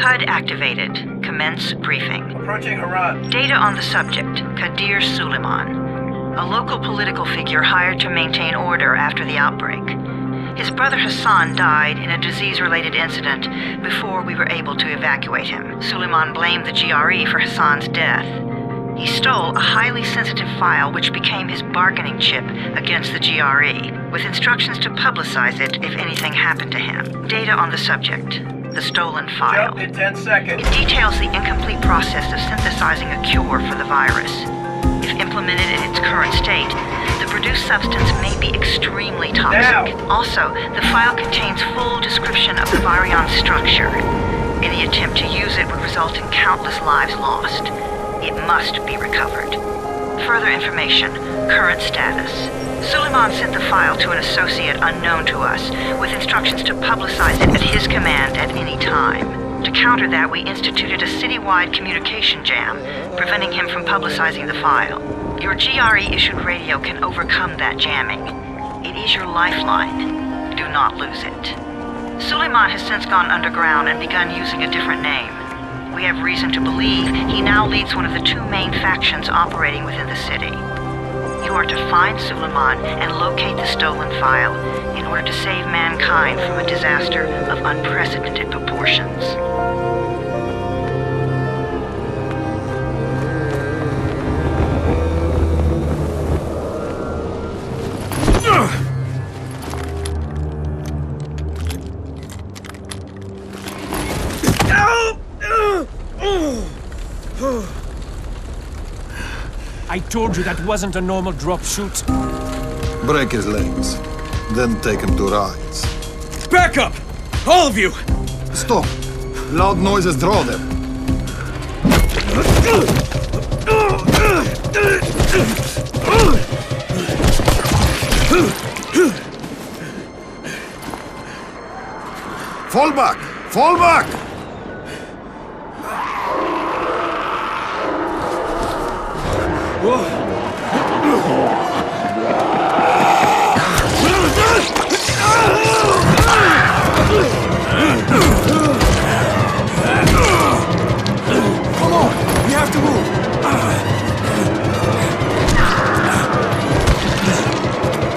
HUD activated. Commence briefing. Approaching Harad. Data on the subject, Kadir Suleiman, a local political figure hired to maintain order after the outbreak. His brother Hassan died in a disease-related incident before we were able to evacuate him. Suleiman blamed the GRE for Hassan's death. He stole a highly sensitive file which became his bargaining chip against the GRE, with instructions to publicize it if anything happened to him. Data on the subject, the stolen file. Jump in 10 seconds. It details the incomplete process of synthesizing a cure for the virus. If implemented in its current state, the produced substance may be extremely toxic. Now. Also, the file contains full description of the virion's structure. Any attempt to use it would result in countless lives lost. It must be recovered. Further information, current status. Suleiman sent the file to an associate unknown to us, with instructions to publicize it at his command at any time. To counter that, we instituted a citywide communication jam, preventing him from publicizing the file. Your GRE-issued radio can overcome that jamming. It is your lifeline. Do not lose it. Suleiman has since gone underground and begun using a different name. We have reason to believe he now leads one of the two main factions operating within the city. You are to find Suleiman and locate the stolen file in order to save mankind from a disaster of unprecedented proportions. I told you that wasn't a normal drop shoot. Break his legs, then take him to rides. Back up! All of you! Stop! Loud noises draw them. Fall back! Fall back! Come on! We have to move!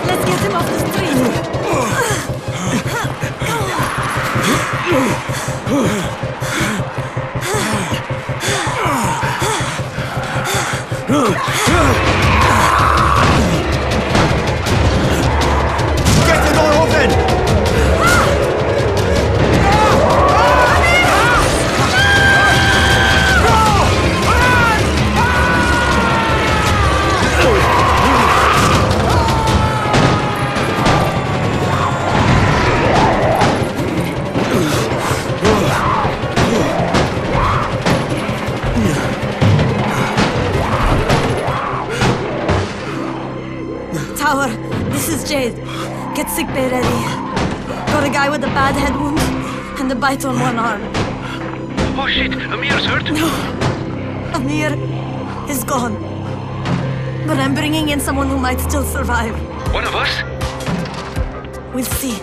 Let's get him off the street! Get the door open! Tower, this is Jade. Get sickbay ready. Got a guy with a bad head wound and a bite on one arm. Oh shit, Amir's hurt? No, Amir is gone. But I'm bringing in someone who might still survive. One of us? We'll see.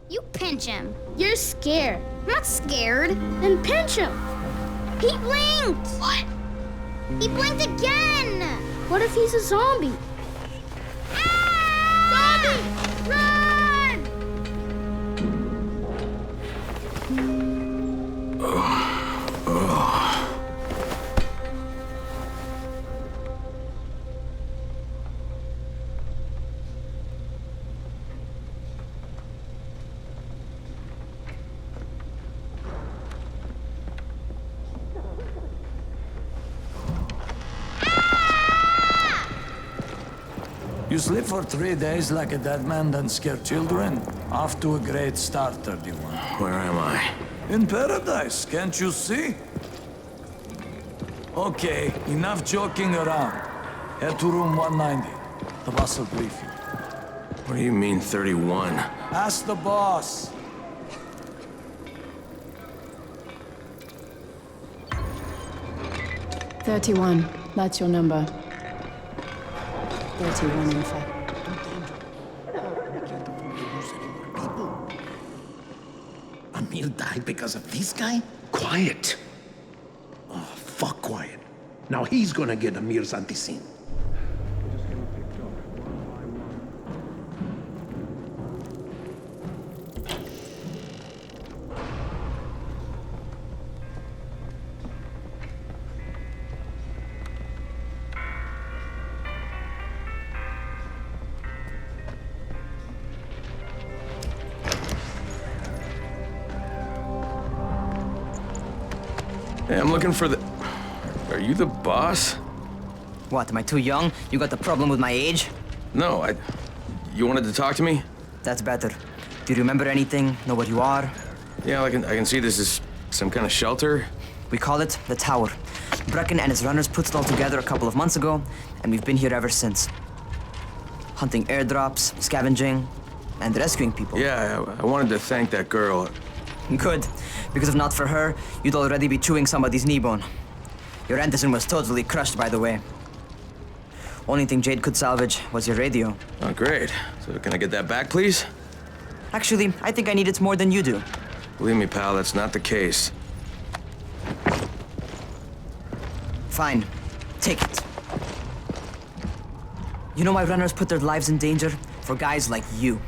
You pinch him. You're scared. I'm not scared. Then pinch him. He blinked! What? He blinked again! What if he's a zombie? Ah! Zombie! Run! You sleep for 3 days like a dead man, then scare children? Off to a great start, 31. Where am I? In paradise, can't you see? Okay, enough joking around. Head to room 190. The boss will brief you. What do you mean, 31? Ask the boss. "31, that's your number. 31, in fact. Emil died because of this guy? Quiet. Oh, fuck quiet. Now he's gonna get Amir's anti-scene. Hey, I'm looking for the... Are you the boss? What, am I too young? You got the problem with my age? No, You wanted to talk to me? That's better. Do you remember anything? Know what you are? Yeah, I can see this is some kind of shelter. We call it the Tower. Brecken and his runners put it all together a couple of months ago, and we've been here ever since. Hunting airdrops, scavenging, and rescuing people. Yeah, I wanted to thank that girl. Good, because if not for her, you'd already be chewing somebody's knee bone. Your Anderson was totally crushed, by the way. Only thing Jade could salvage was your radio. Oh, great. So can I get that back, please? Actually, I think I need it more than you do. Believe me, pal, that's not the case. Fine. Take it. You know why runners put their lives in danger? For guys like you.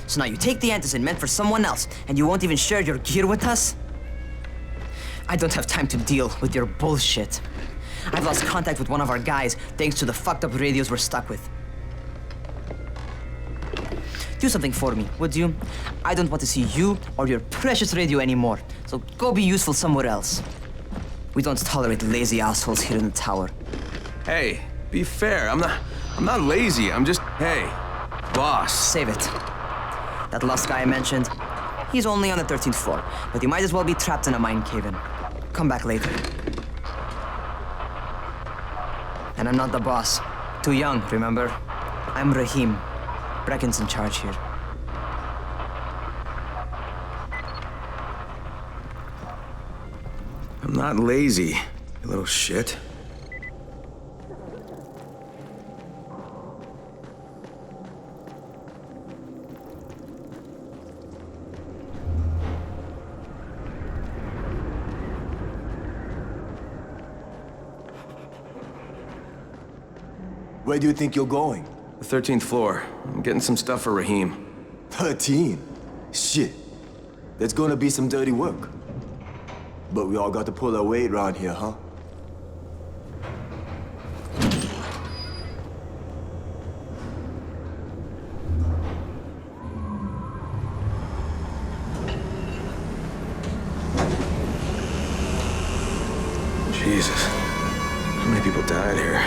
So now you take the Anderson meant for someone else, and you won't even share your gear with us? I don't have time to deal with your bullshit. I've lost contact with one of our guys thanks to the fucked up radios we're stuck with. Do something for me, would you? I don't want to see you or your precious radio anymore, so go be useful somewhere else. We don't tolerate lazy assholes here in the Tower. Hey, be fair. I'm not lazy. I'm just, hey, boss. Save it. That last guy I mentioned, he's only on the 13th floor, but he might as well be trapped in a mine cave-in. Come back later. And I'm not the boss. Too young, remember? I'm Rahim. Brecken's in charge here. I'm not lazy, you little shit. Where do you think you're going? The 13th floor. I'm getting some stuff for Rahim. 13? Shit. There's gonna be some dirty work. But we all got to pull our weight around here, huh? Jesus. How many people died here?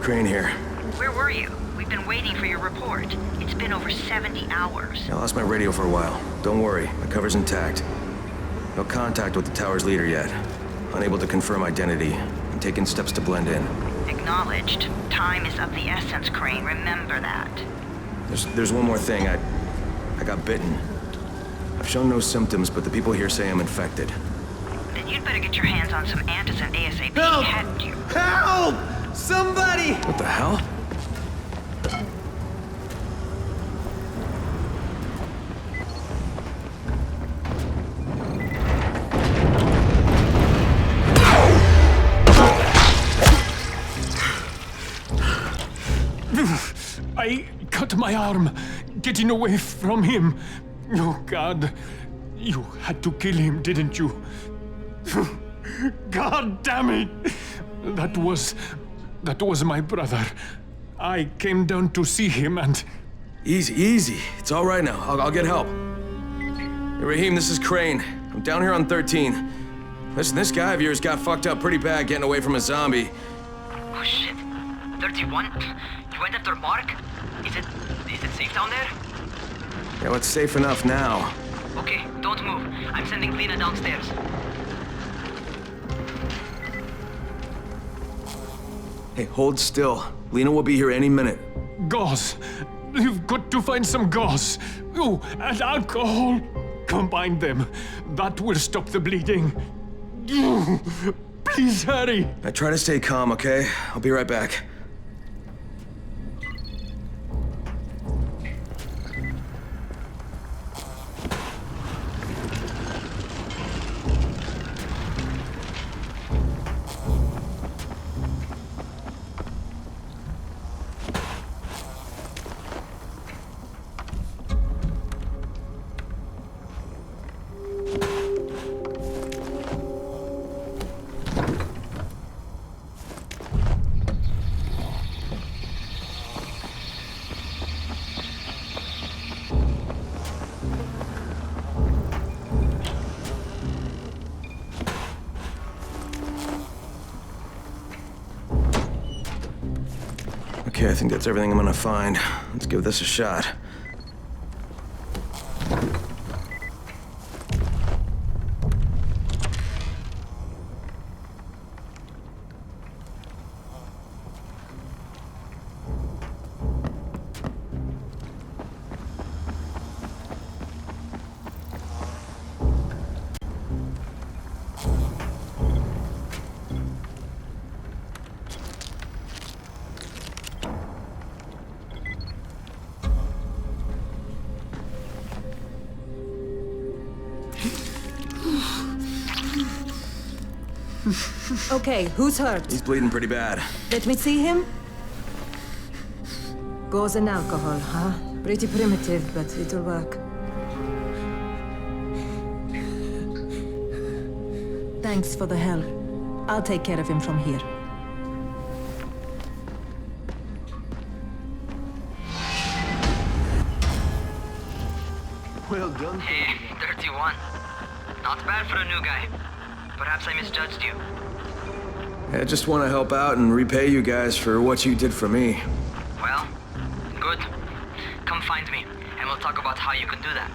Crane here. Where were you? We've been waiting for your report. It's been over 70 hours. I lost my radio for a while. Don't worry, my cover's intact. No contact with the tower's leader yet. Unable to confirm identity. I'm taking steps to blend in. Acknowledged. Time is of the essence, Crane. Remember that. There's one more thing. I got bitten. I've shown no symptoms, but the people here say I'm infected. Then you'd better get your hands on some antizin ASAP. Help! Hadn't you? Help! Somebody! What the hell? I cut my arm, getting away from him. Oh, God. You had to kill him, didn't you? God damn it! That was my brother. I came down to see him and... Easy. It's all right now. I'll get help. Hey, Rahim, this is Crane. I'm down here on 13. Listen, this guy of yours got fucked up pretty bad getting away from a zombie. Oh, shit. 31? You went after Mark? Is it safe down there? Yeah, well, it's safe enough now. Okay, don't move. I'm sending Lena downstairs. Hey, hold still. Lena will be here any minute. Gauze. You've got to find some gauze. Oh, and alcohol. Combine them. That will stop the bleeding. Please hurry. I try to stay calm, okay? I'll be right back. Okay, I think that's everything I'm gonna find. Let's give this a shot. Okay, who's hurt? He's bleeding pretty bad. Let me see him. Gauze and alcohol, huh? Pretty primitive, but it'll work. Thanks for the help. I'll take care of him from here. Well done. Hey, 31. Not bad for a new guy. Perhaps I misjudged you. I just want to help out and repay you guys for what you did for me. Well, good. Come find me, and we'll talk about how you can do that.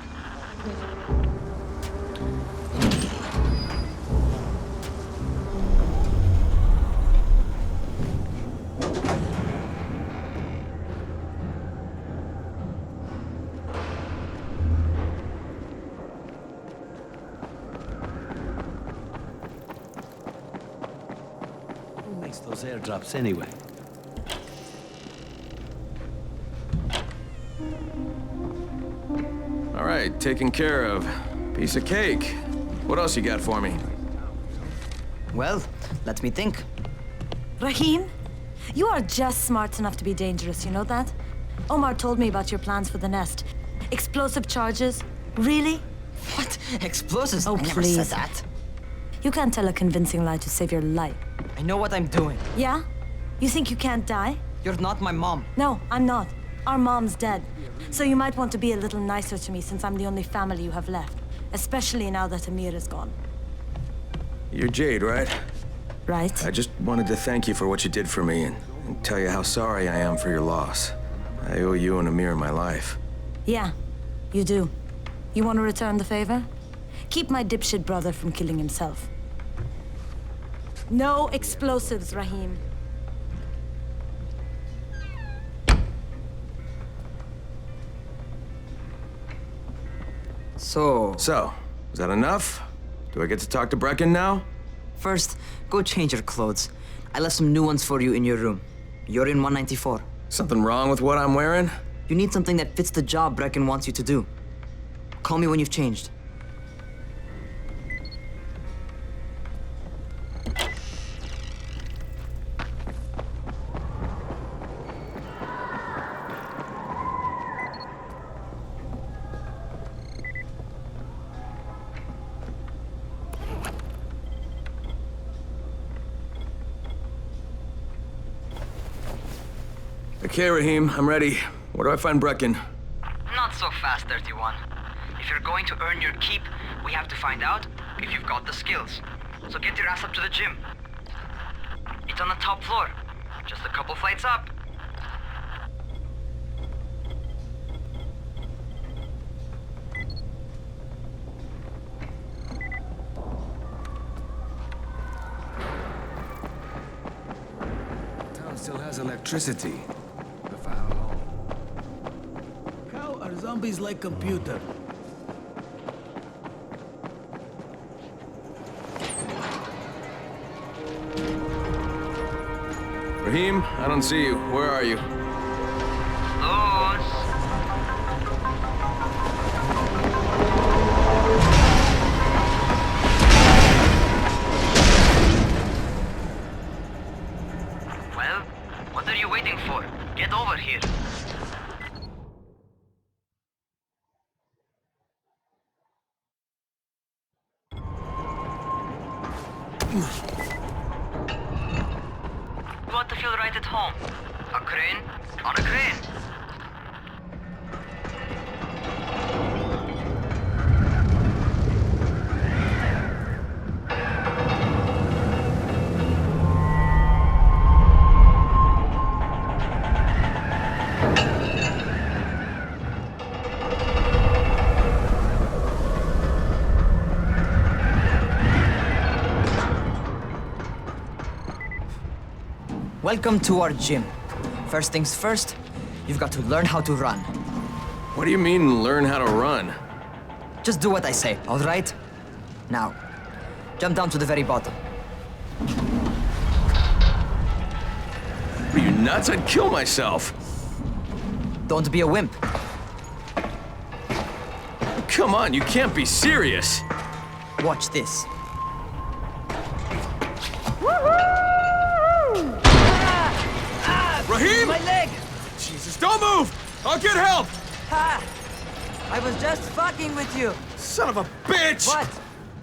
Those airdrops anyway. All right, taken care of. Piece of cake. What else you got for me? Well, let me think. Rahim, you are just smart enough to be dangerous, you know that? Omar told me about your plans for the nest. Explosive charges? Really? What? Explosives? Oh, I never please. said that. You can't tell a convincing lie to save your life. I know what I'm doing. Yeah? You think you can't die? You're not my mom. No, I'm not. Our mom's dead. So you might want to be a little nicer to me since I'm the only family you have left. Especially now that Amir is gone. You're Jade, right? Right. I just wanted to thank you for what you did for me and tell you how sorry I am for your loss. I owe you and Amir my life. Yeah, you do. You want to return the favor? Keep my dipshit brother from killing himself. No explosives, Rahim. So, is that enough? Do I get to talk to Brecken now? First, go change your clothes. I left some new ones for you in your room. You're in 194. Something wrong with what I'm wearing? You need something that fits the job Brecken wants you to do. Call me when you've changed. Okay, Rahim, I'm ready. Where do I find Brecken? Not so fast, 31. If you're going to earn your keep, we have to find out if you've got the skills. So get your ass up to the gym. It's on the top floor. Just a couple flights up. Town still has electricity. But for how long? How are zombies like computer? Rahim, I don't see you. Where are you? Los. Well, what are you waiting for? Get over here. You want to feel right at home? A crane? On a crane. Welcome to our gym. First things first, you've got to learn how to run. What do you mean, learn how to run? Just do what I say, all right? Now, jump down to the very bottom. Are you nuts? I'd kill myself. Don't be a wimp. Come on, you can't be serious. Watch this. Rahim! My leg! Jesus, don't move! I'll get help! Ha! I was just fucking with you. Son of a bitch! What?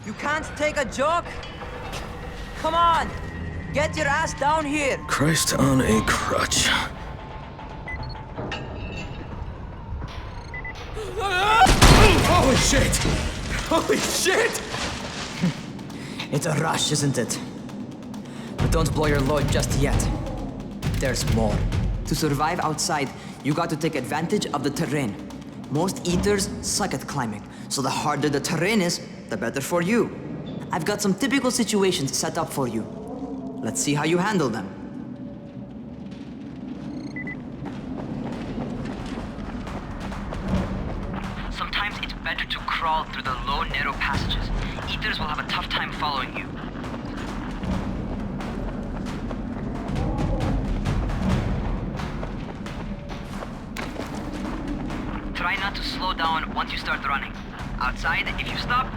You can't take a joke? Come on! Get your ass down here! Christ on a crutch. Holy shit! Holy shit! It's a rush, isn't it? But don't blow your load just yet. There's more. To survive outside, you got to take advantage of the terrain. Most eaters suck at climbing, so the harder the terrain is, the better for you. I've got some typical situations set up for you. Let's see how you handle them. Sometimes it's better to crawl through the low, narrow passages. Eaters will have a tough time following you. Try not to slow down once you start running. Outside, if you stop,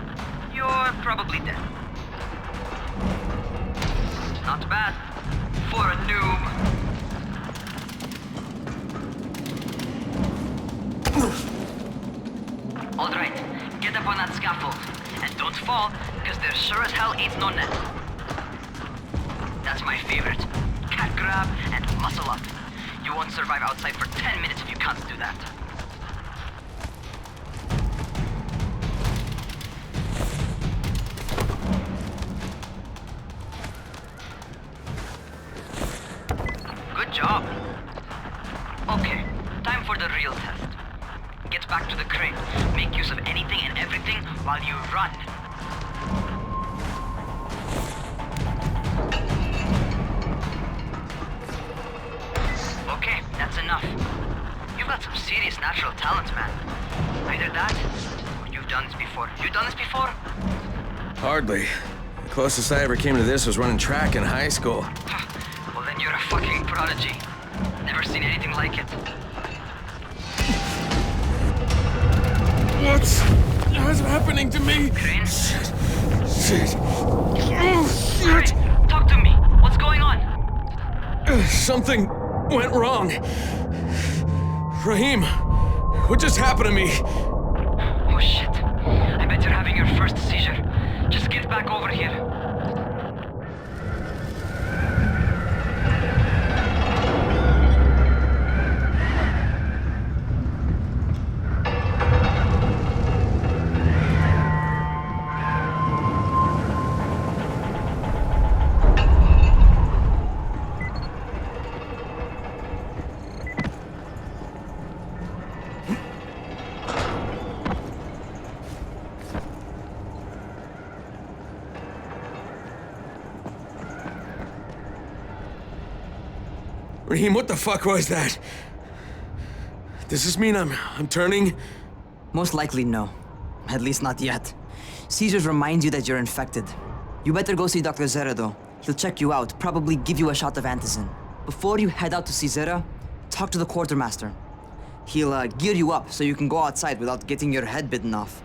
you're probably dead. Not bad for a noob. All right, get up on that scaffold. And don't fall, because there sure as hell ain't no net. That's my favorite. Cat grab and muscle up. You won't survive outside for 10 minutes if you can't do that. Good job. Okay, time for the real test. Get back to the crane. Make use of anything and everything while you run. Okay, that's enough. You've got some serious natural talent, man. Either that, or you've done this before. You done this before? Hardly. The closest I ever came to this was running track in high school. Well, then you're a fucking prodigy. Never seen anything like it. What's happening to me? Crane? Shit. Oh, shit. Crane, talk to me. What's going on? Something went wrong. Rahim, what just happened to me? Oh shit. I bet you're having your first seizure. Just get back over here. Rahim, what the fuck was that? Does this mean I'm turning? Most likely no. At least not yet. Seizures remind you that you're infected. You better go see Dr. Zera though. He'll check you out, probably give you a shot of antizin. Before you head out to see Zera, talk to the quartermaster. He'll gear you up so you can go outside without getting your head bitten off.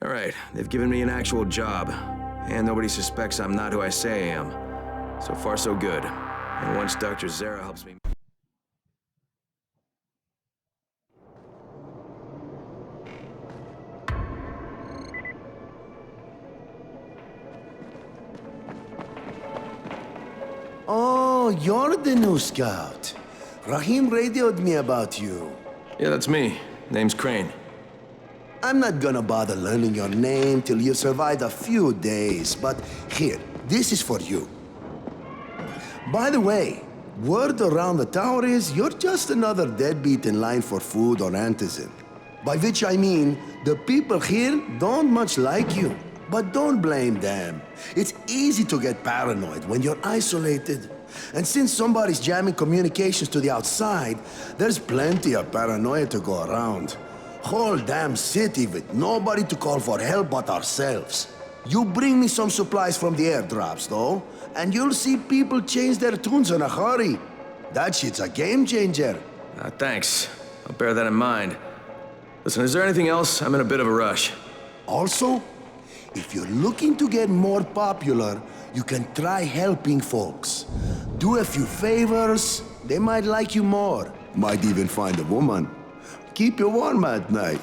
All right, they've given me an actual job, and nobody suspects I'm not who I say I am. So far, so good. And once Dr. Zera helps me... Oh, you're the new scout. Rahim radioed me about you. Yeah, that's me. Name's Crane. I'm not gonna bother learning your name till you survived a few days, but here, this is for you. By the way, word around the tower is you're just another deadbeat in line for food or antizin. By which I mean, the people here don't much like you. But don't blame them. It's easy to get paranoid when you're isolated. And since somebody's jamming communications to the outside, there's plenty of paranoia to go around. Whole damn city with nobody to call for help but ourselves. You bring me some supplies from the airdrops, though, and you'll see people change their tunes in a hurry. That shit's a game changer. Thanks. I'll bear that in mind. Listen, is there anything else? I'm in a bit of a rush. Also, if you're looking to get more popular, you can try helping folks. Do a few favors, they might like you more. Might even find a woman. Keep you warm at night.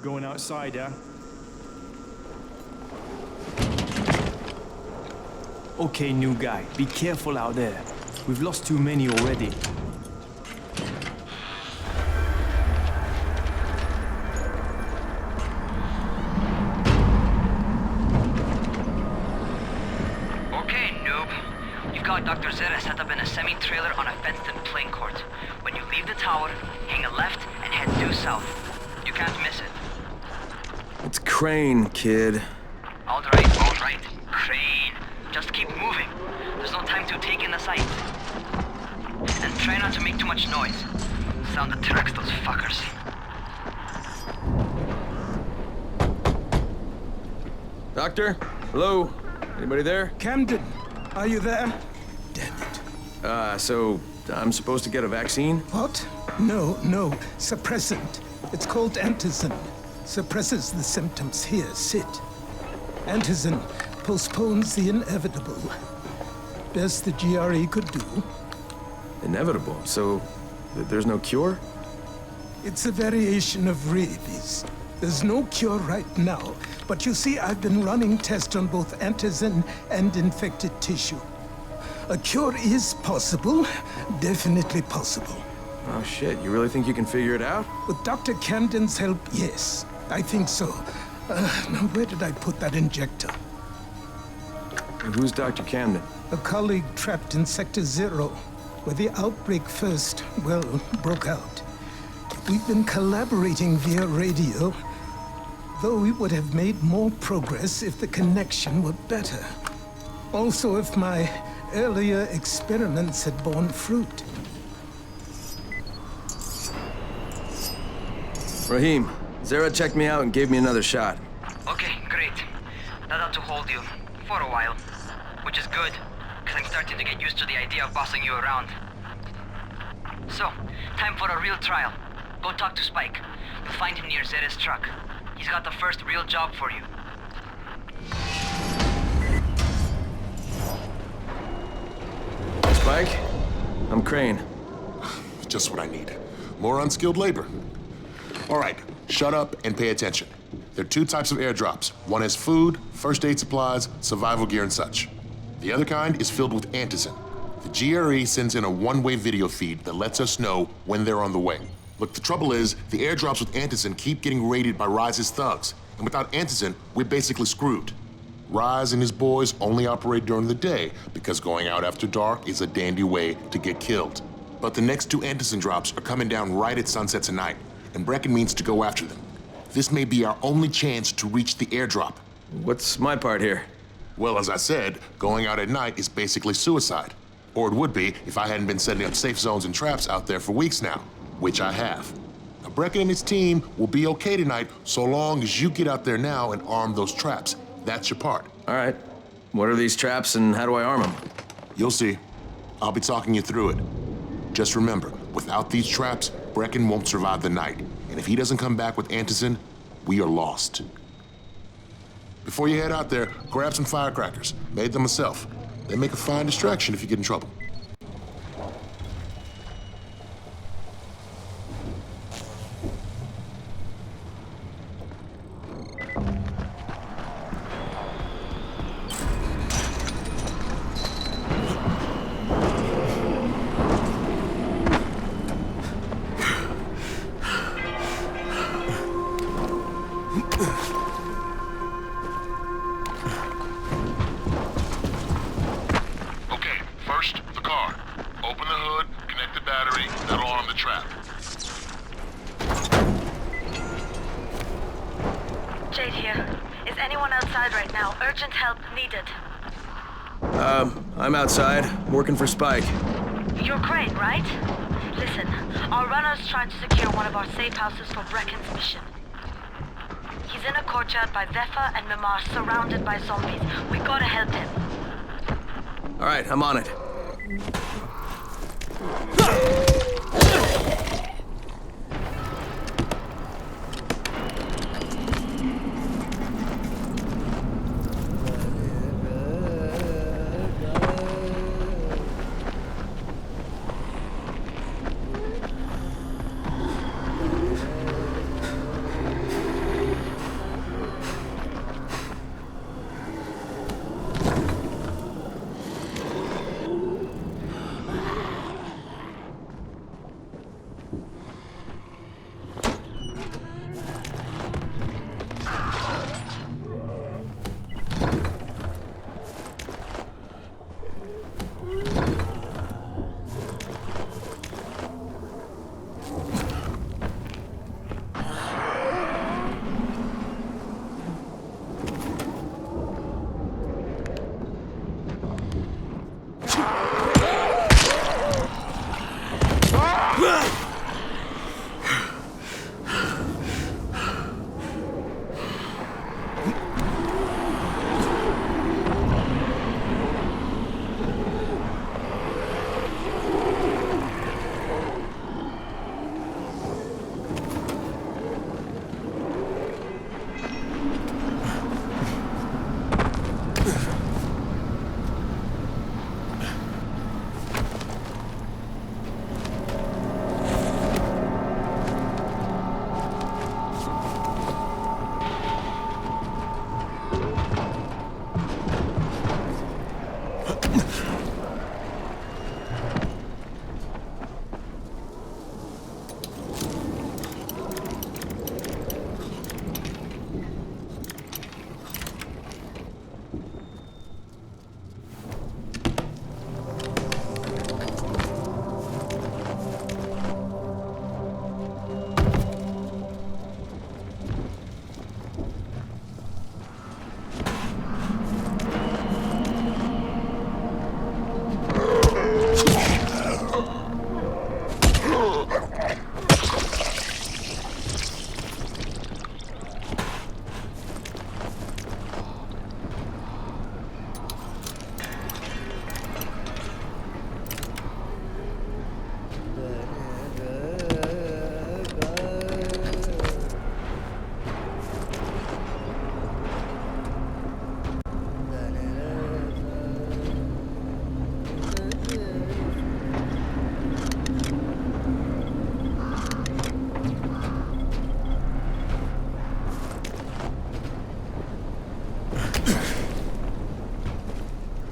Going outside, yeah? Okay, new guy, be careful out there. We've lost too many already. Okay, noob. You've got Dr. Zera set up in a semi-trailer on a fenced-in playing court. When you leave the tower, hang a left and head due south. You can't miss it. It's Crane, kid. All right. Crane. Just keep moving. There's no time to take in the sights. And try not to make too much noise. Sound attracts those fuckers. Doctor? Hello? Anybody there? Camden, are you there? So I'm supposed to get a vaccine? What? No. Suppressant. It's called antizin. Suppresses the symptoms. Here, sit. Antizin postpones the inevitable. Best the GRE could do. Inevitable? So there's no cure? It's a variation of rabies. There's no cure right now, but you see, I've been running tests on both antizin and infected tissue. A cure is possible, definitely possible. Oh shit, you really think you can figure it out? With Dr. Camden's help, yes. I think so. Now where did I put that injector? And who's Dr. Camden? A colleague trapped in Sector 0, where the outbreak first, broke out. We've been collaborating via radio, though we would have made more progress if the connection were better. Also, if my earlier experiments had borne fruit. Rahim, Zara checked me out and gave me another shot. Okay, great. That ought to hold you. For a while. Which is good, because I'm starting to get used to the idea of bossing you around. So, time for a real trial. Go talk to Spike. You'll find him near Zera's truck. He's got the first real job for you. Spike? I'm Crane. Just what I need. More unskilled labor. All right, shut up and pay attention. There are two types of airdrops. One is food, first aid supplies, survival gear, and such. The other kind is filled with antizin. The GRE sends in a one-way video feed that lets us know when they're on the way. Look, the trouble is, the airdrops with antizin keep getting raided by Rise's thugs, and without antizin, we're basically screwed. Rise and his boys only operate during the day because going out after dark is a dandy way to get killed. But the next two antizin drops are coming down right at sunset tonight, and Brecken means to go after them. This may be our only chance to reach the airdrop. What's my part here? Well, as I said, going out at night is basically suicide. Or it would be if I hadn't been setting up safe zones and traps out there for weeks now, which I have. Now, Brecken and his team will be okay tonight so long as you get out there now and arm those traps. That's your part. All right. What are these traps and how do I arm them? You'll see. I'll be talking you through it. Just remember, without these traps, Brecken won't survive the night. And if he doesn't come back with antizin, we are lost. Before you head out there, grab some firecrackers. Made them myself. They make a fine distraction if you get in trouble. Jade here. Is anyone outside right now? Urgent help needed. I'm outside, working for Spike. You're Crane, right? Listen, our runner's trying to secure one of our safe houses for Brecken's mission. He's in a courtyard by Vefa and Mimar, surrounded by zombies. We gotta help him. All right, I'm on it.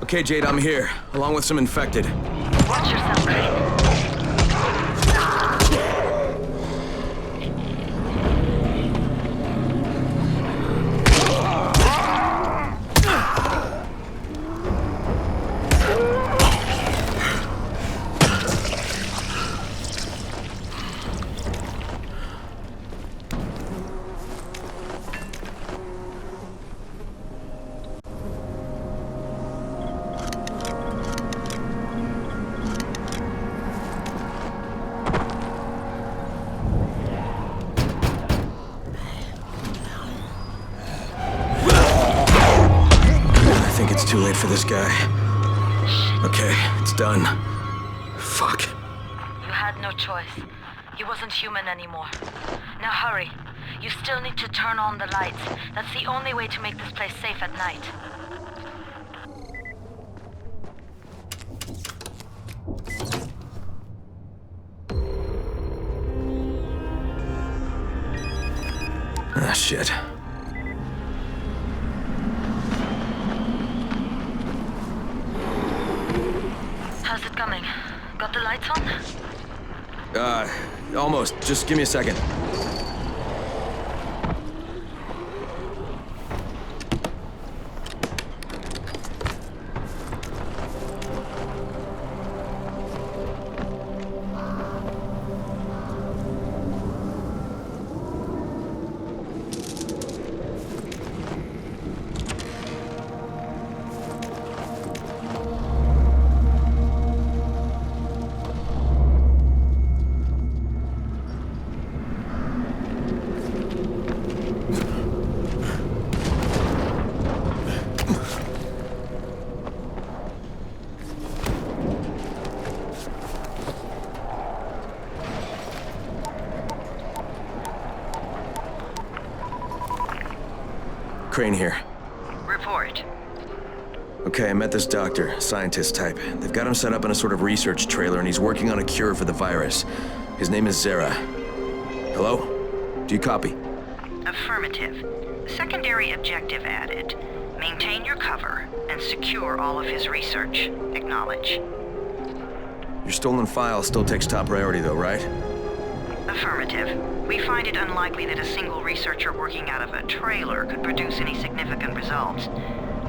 Okay, Jade, I'm here, along with some infected. Watch yourself, Crane. Too late for this guy. Okay, it's done. Fuck. You had no choice. He wasn't human anymore. Now hurry. You still need to turn on the lights. That's the only way to make this place safe at night. Ah, shit. How's it coming? Got the lights on? Almost. Just give me a second. Crane here. Report. Okay, I met this doctor, scientist type. They've got him set up in a sort of research trailer, and he's working on a cure for the virus. His name is Zere. Hello? Do you copy? Affirmative. Secondary objective added. Maintain your cover and secure all of his research. Acknowledge. Your stolen file still takes top priority though, right? Affirmative. We find it unlikely that a single researcher working out of a trailer could produce any significant results.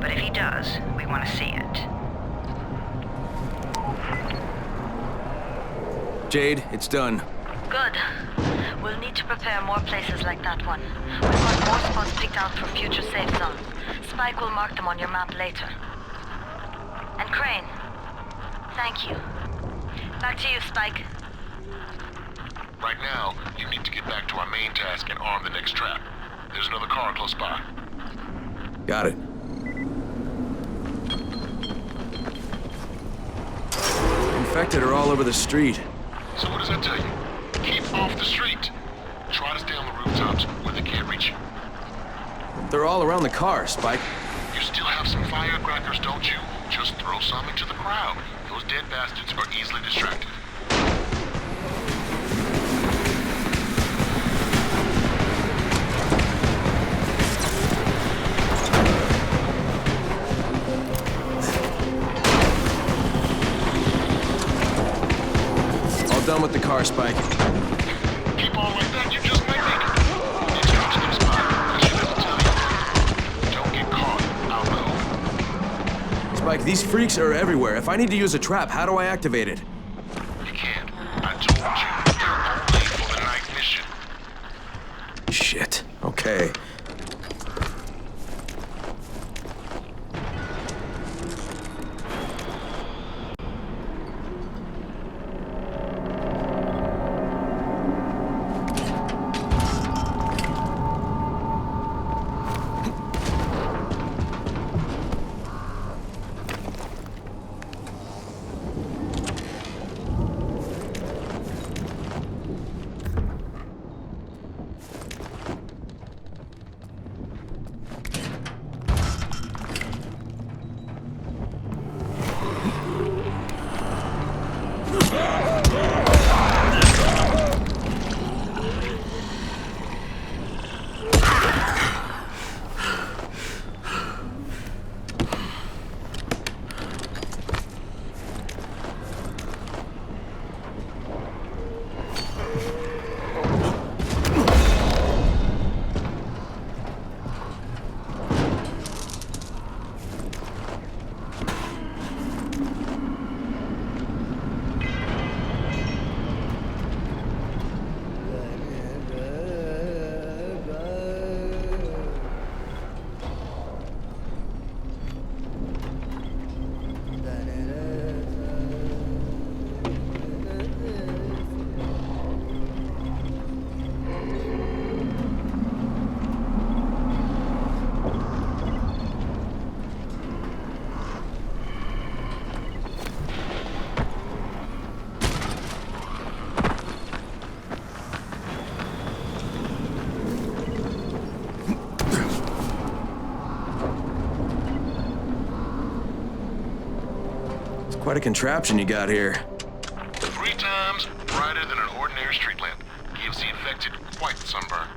But if he does, we want to see it. Jade, it's done. Good. We'll need to prepare more places like that one. We've got more spots picked out for future safe zones. Spike will mark them on your map later. And Crane, thank you. Back to you, Spike. Right now, you need to get back to our main task and arm the next trap. There's another car close by. Got it. Infected are all over the street. So what does that tell you? Keep off the street. Try to stay on the rooftops where they can't reach you. They're all around the car, Spike. You still have some firecrackers, don't you? Just throw some into the crowd. Those dead bastards are easily distracted. All done with the car, Spike. Keep on like that, you just might make it. It's a hosting spot. I should have to tell you. Don't get caught out in the open. Spike, these freaks are everywhere. If I need to use a trap, how do I activate it? You can't. I told you, they're only for the night mission. Shit. Okay. Quite a contraption you got here. 3 times brighter than an ordinary street lamp. Gives the infected quite the sunburn.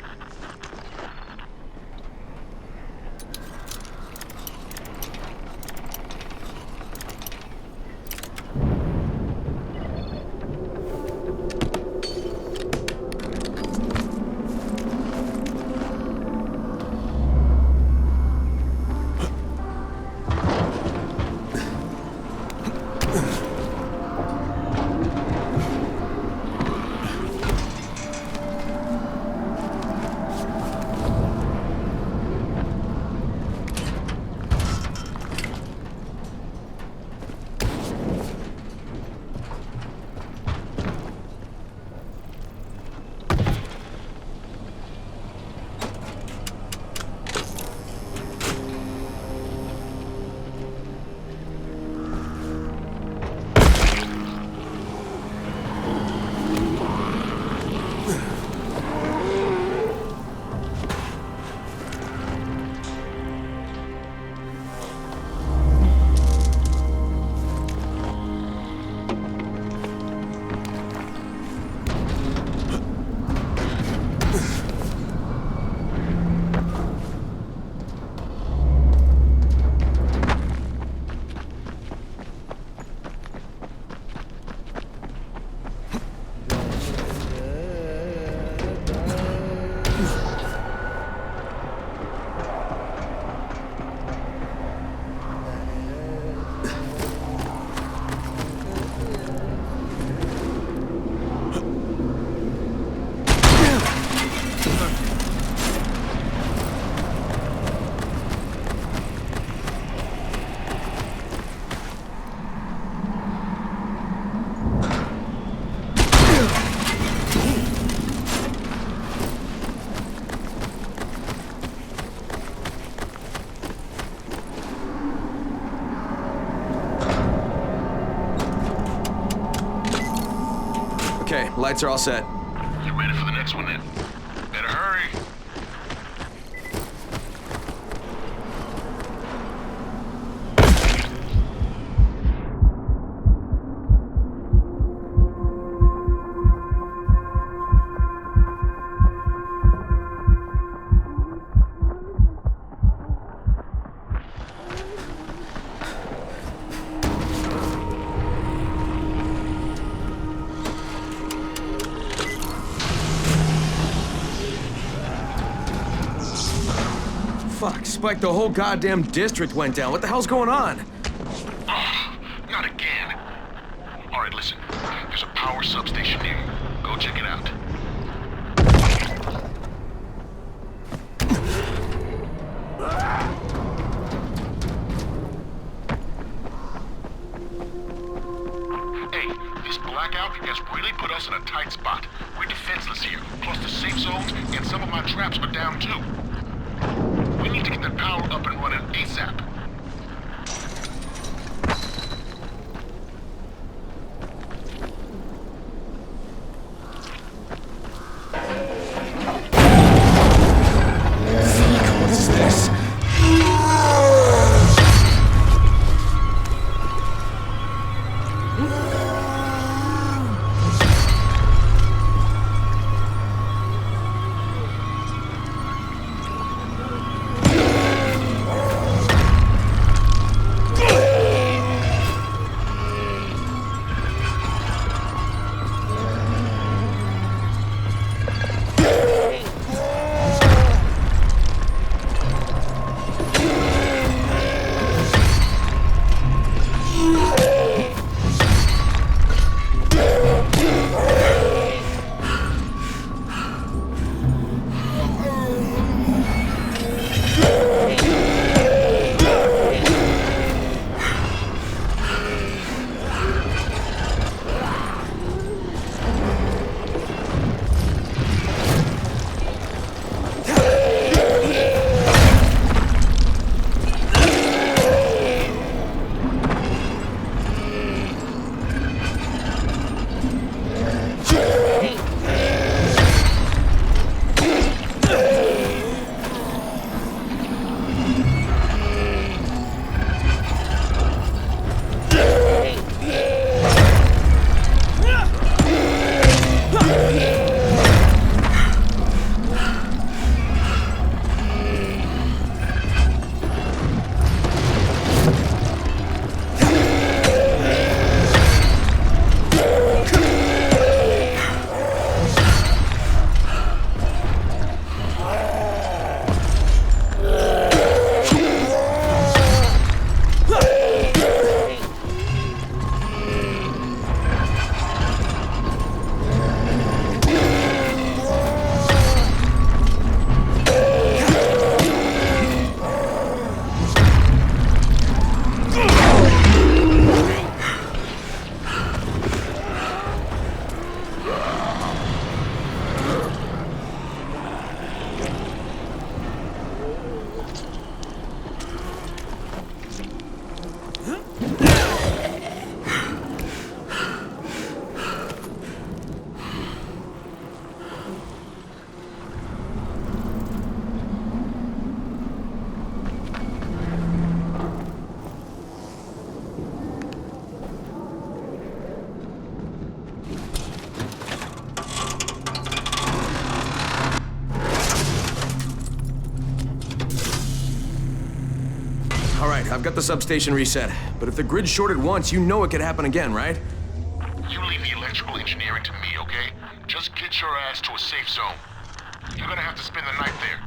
Lights are all set. You ready for the next one then? Better hurry. Fuck, Spike, the whole goddamn district went down. What the hell's going on? Oh, not again. All right, listen. There's a power substation near you. Go check it out. Hey, this blackout has really put us in a tight spot. We're defenseless here. Plus the safe zones and some of my traps are down too. We need to get that power up and running ASAP. What's this? All right, I've got the substation reset. But if the grid's shorted once, you know it could happen again, right? You leave the electrical engineering to me, okay? Just get your ass to a safe zone. You're gonna have to spend the night there.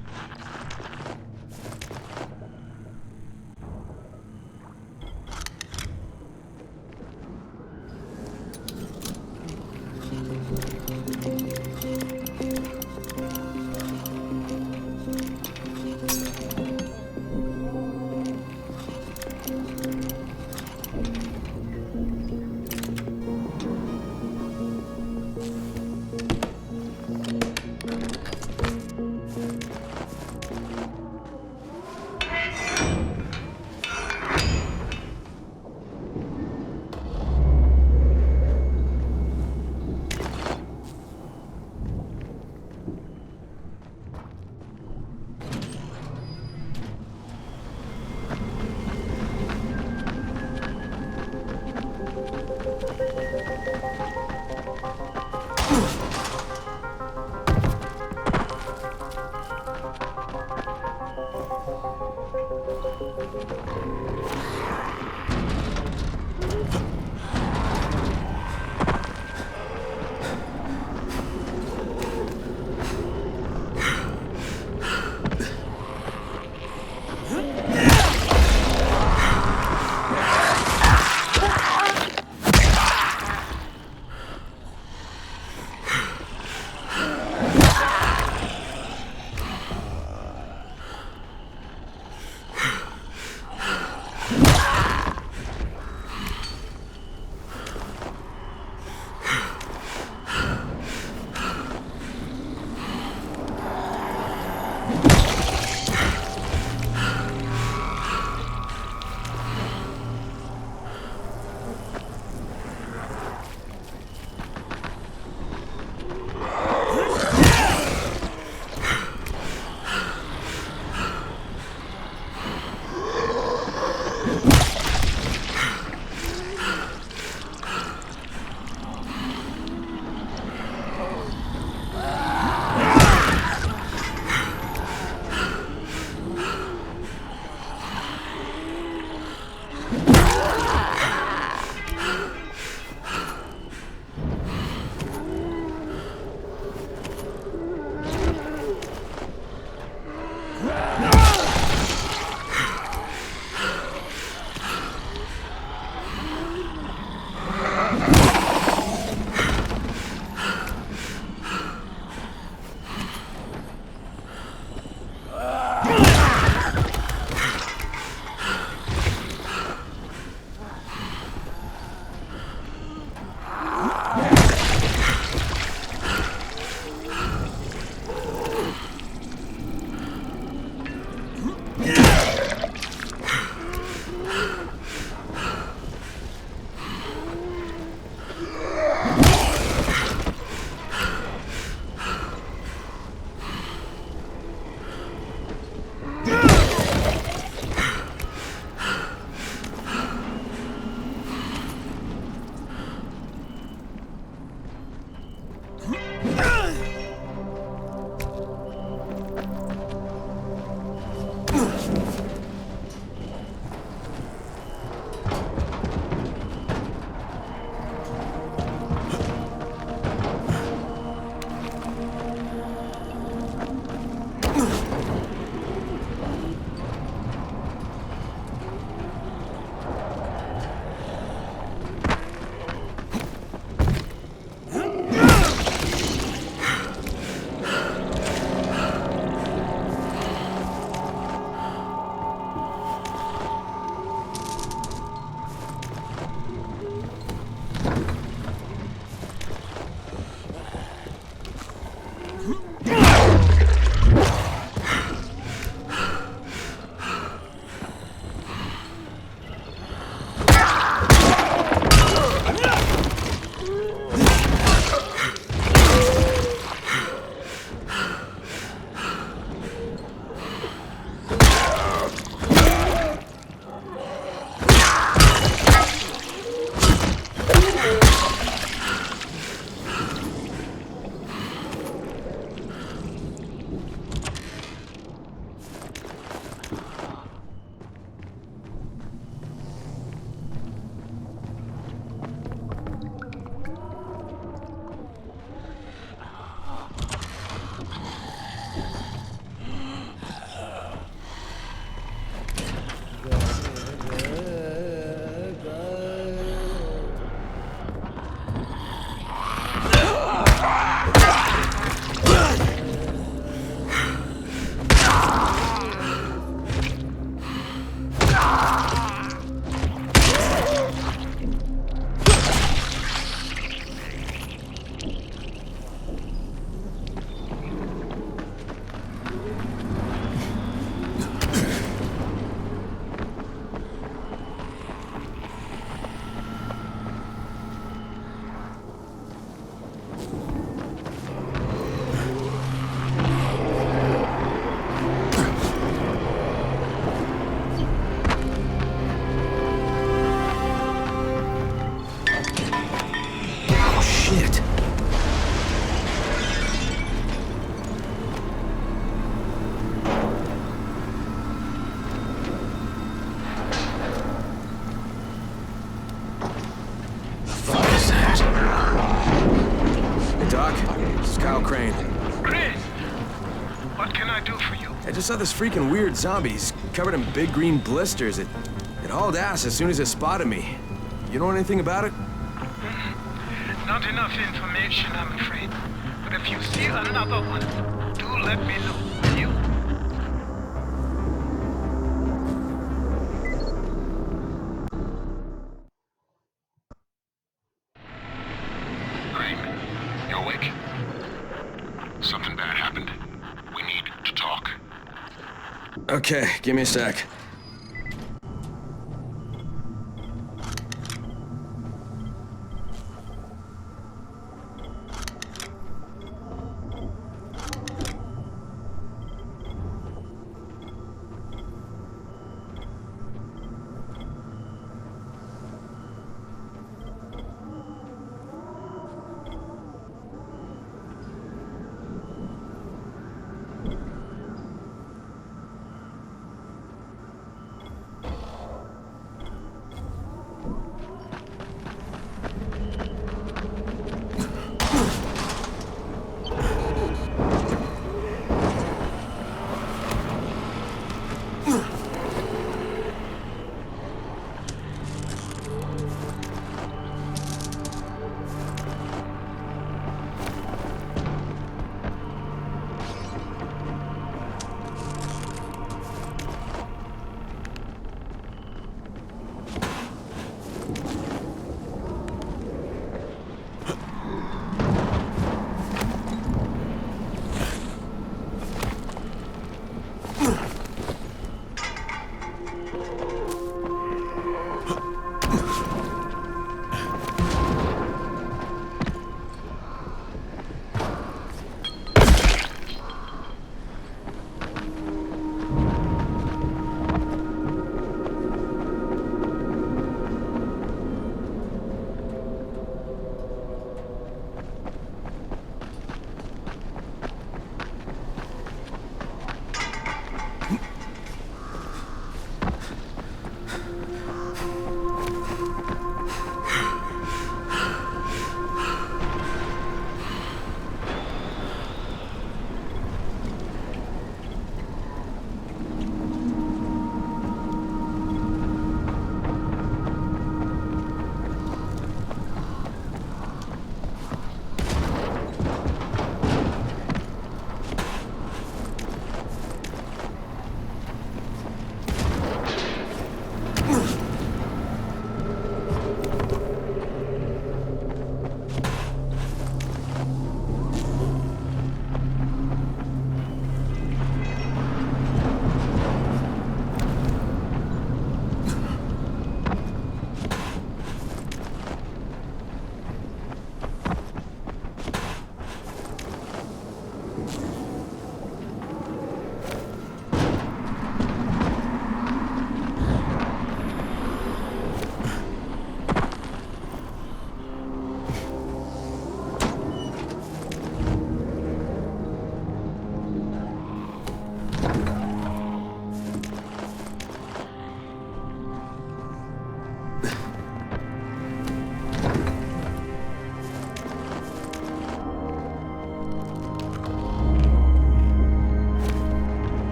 Chris, what can I do for you? I just saw this freaking weird zombie. He's covered in big green blisters. It hauled ass as soon as it spotted me. You know anything about it? Not enough information, I'm afraid. But if you see another one, do let me know, will you? Crane, you awake? Something bad happened. We need to talk. Okay, give me a sec.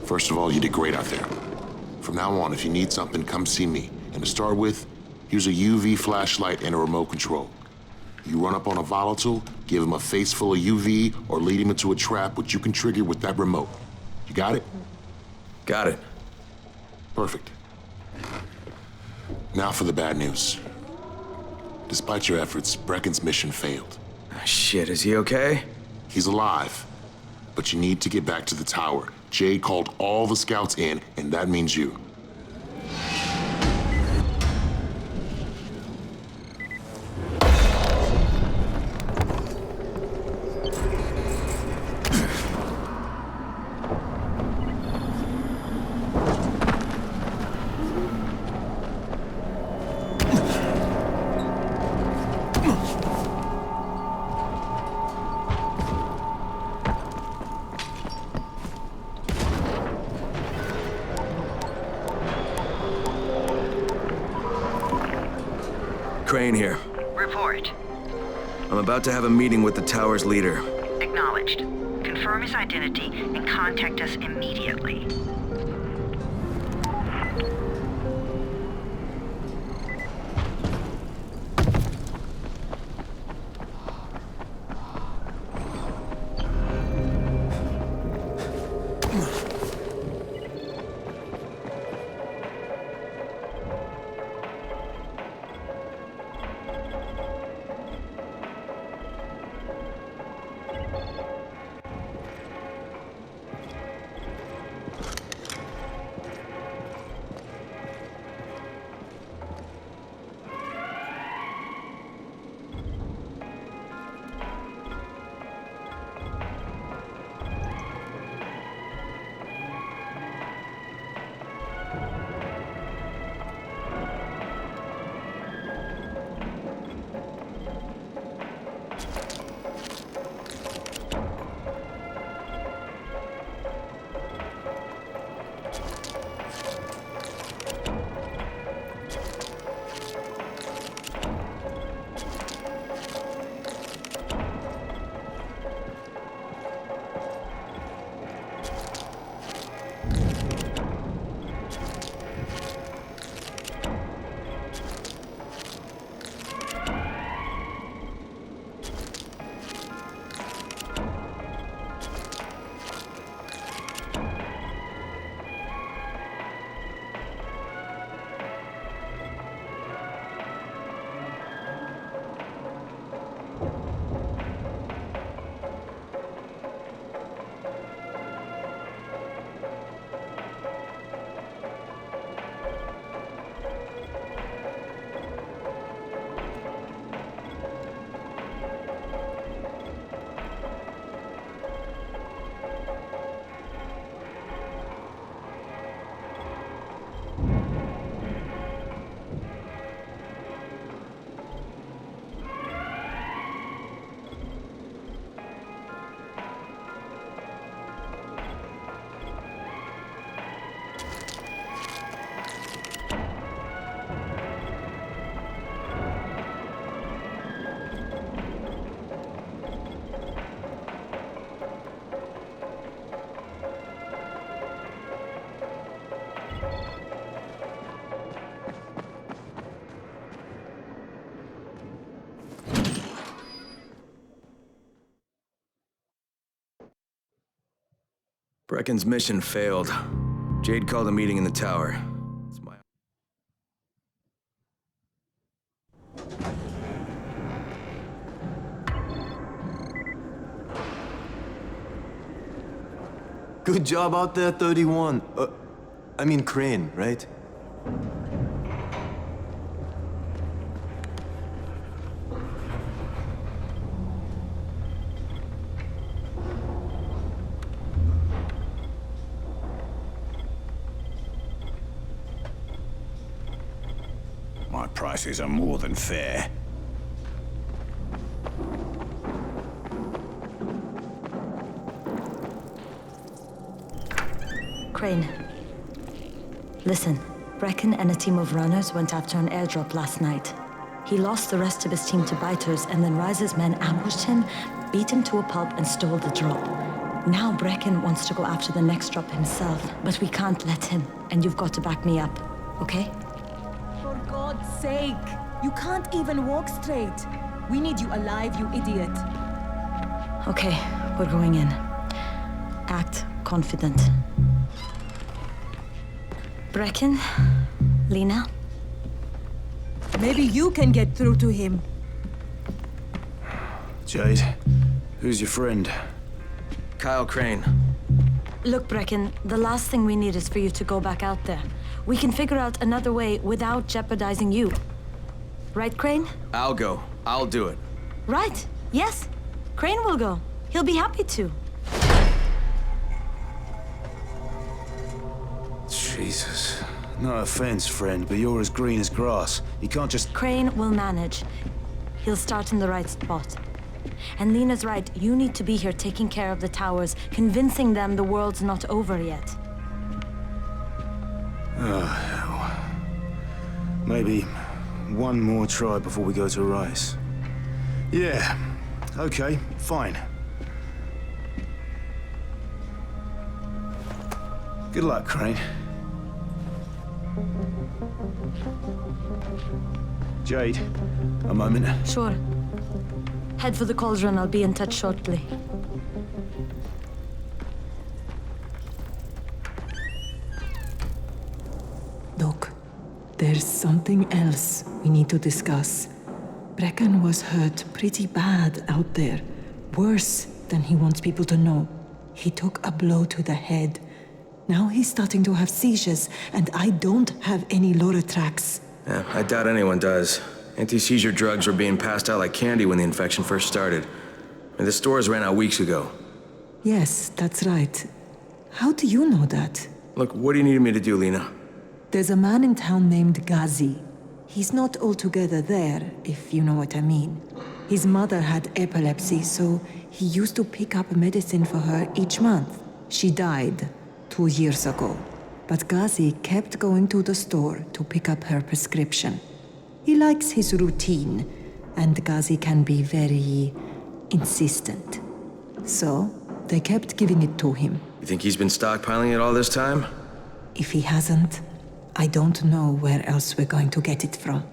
First of all, you did great out there. From now on, if you need something, come see me. And to start with, here's a UV flashlight and a remote control. You run up on a volatile, give him a face full of UV, or lead him into a trap which you can trigger with that remote. You got it? Got it. Perfect. Now for the bad news. Despite your efforts, Brecken's mission failed. Shit, is he okay? He's alive. But you need to get back to the tower. Jade called all the scouts in, and that means you. Crane here. Report. I'm about to have a meeting with the tower's leader. Acknowledged. Confirm his identity and contact us immediately. Brecken's mission failed. Jade called a meeting in the tower. It's my... Good job out there, 31. I mean Crane, right? My prices are more than fair. Crane. Listen, Brecken and a team of runners went after an airdrop last night. He lost the rest of his team to biters, and then Rise's men ambushed him, beat him to a pulp, and stole the drop. Now Brecken wants to go after the next drop himself, but we can't let him, and you've got to back me up, okay? For God's sake! You can't even walk straight. We need you alive, you idiot. Okay, we're going in. Act confident. Brecken? Lena? Maybe you can get through to him. Jade, who's your friend? Kyle Crane. Look, Brecken, the last thing we need is for you to go back out there. We can figure out another way without jeopardizing you. Right, Crane? I'll go. I'll do it. Right. Yes. Crane will go. He'll be happy to. Jesus. No offense, friend, but you're as green as grass. You can't just... Crane will manage. He'll start in the right spot. And Lena's right. You need to be here taking care of the towers, convincing them the world's not over yet. Oh, hell. Maybe one more try before we go to Rice. Yeah, okay, fine. Good luck, Crane. Jade, a moment. Sure. Head for the cauldron. I'll be in touch shortly. Look, there's something else we need to discuss. Brecken was hurt pretty bad out there. Worse than he wants people to know. He took a blow to the head. Now he's starting to have seizures, and I don't have any Loratrax. Yeah, I doubt anyone does. Anti-seizure drugs were being passed out like candy when the infection first started. And the stores ran out weeks ago. Yes, that's right. How do you know that? Look, what do you need me to do, Lena? There's a man in town named Ghazi. He's not altogether there, if you know what I mean. His mother had epilepsy, so he used to pick up medicine for her each month. She died 2 years ago, but Ghazi kept going to the store to pick up her prescription. He likes his routine, and Ghazi can be very insistent. So, they kept giving it to him. You think he's been stockpiling it all this time? If he hasn't, I don't know where else we're going to get it from.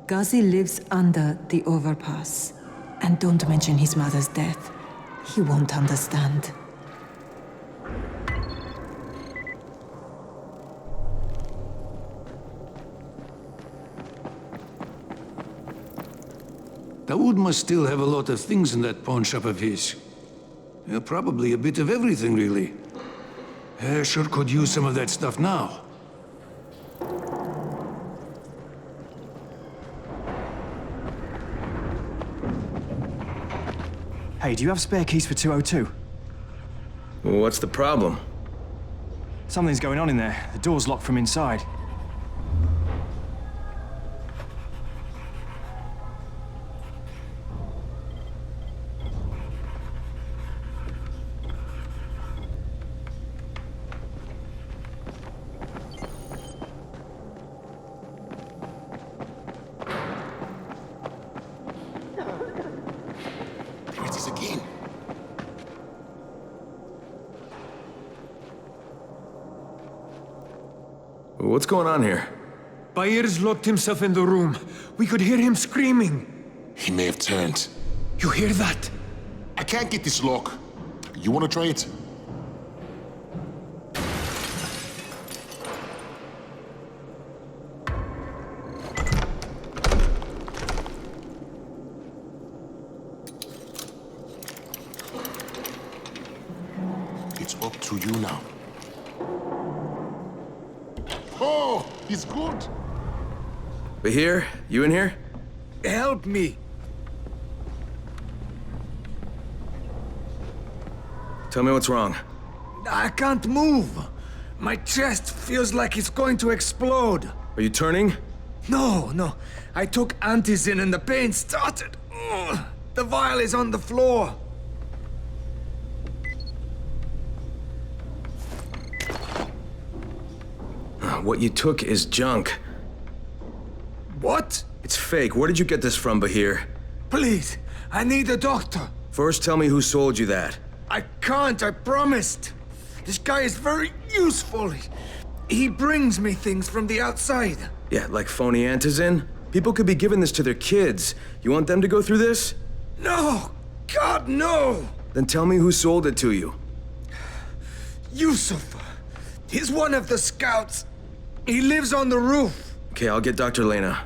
Ghazi lives under the overpass. And don't mention his mother's death. He won't understand. Dawood must still have a lot of things in that pawn shop of his. Yeah, probably a bit of everything, really. Sure could use some of that stuff now. Hey, do you have spare keys for 202? Well, what's the problem? Something's going on in there. The door's locked from inside. What's going on here? Bayer's locked himself in the room. We could hear him screaming. He may have turned. You hear that? I can't get this lock. You want to try it? It's up to you now. Oh, he's good. Bahir, you in here? Help me. Tell me what's wrong. I can't move. My chest feels like it's going to explode. Are you turning? No. I took Antizin and the pain started. Ugh. The vial is on the floor. What you took is junk. What? It's fake. Where did you get this from, Bahir? Please, I need a doctor. First, tell me who sold you that. I can't, I promised. This guy is very useful. He brings me things from the outside. Yeah, like phony Antizin? People could be giving this to their kids. You want them to go through this? No! God, no! Then tell me who sold it to you. Yusuf. He's one of the scouts. He lives on the roof. Okay, I'll get Dr. Lena.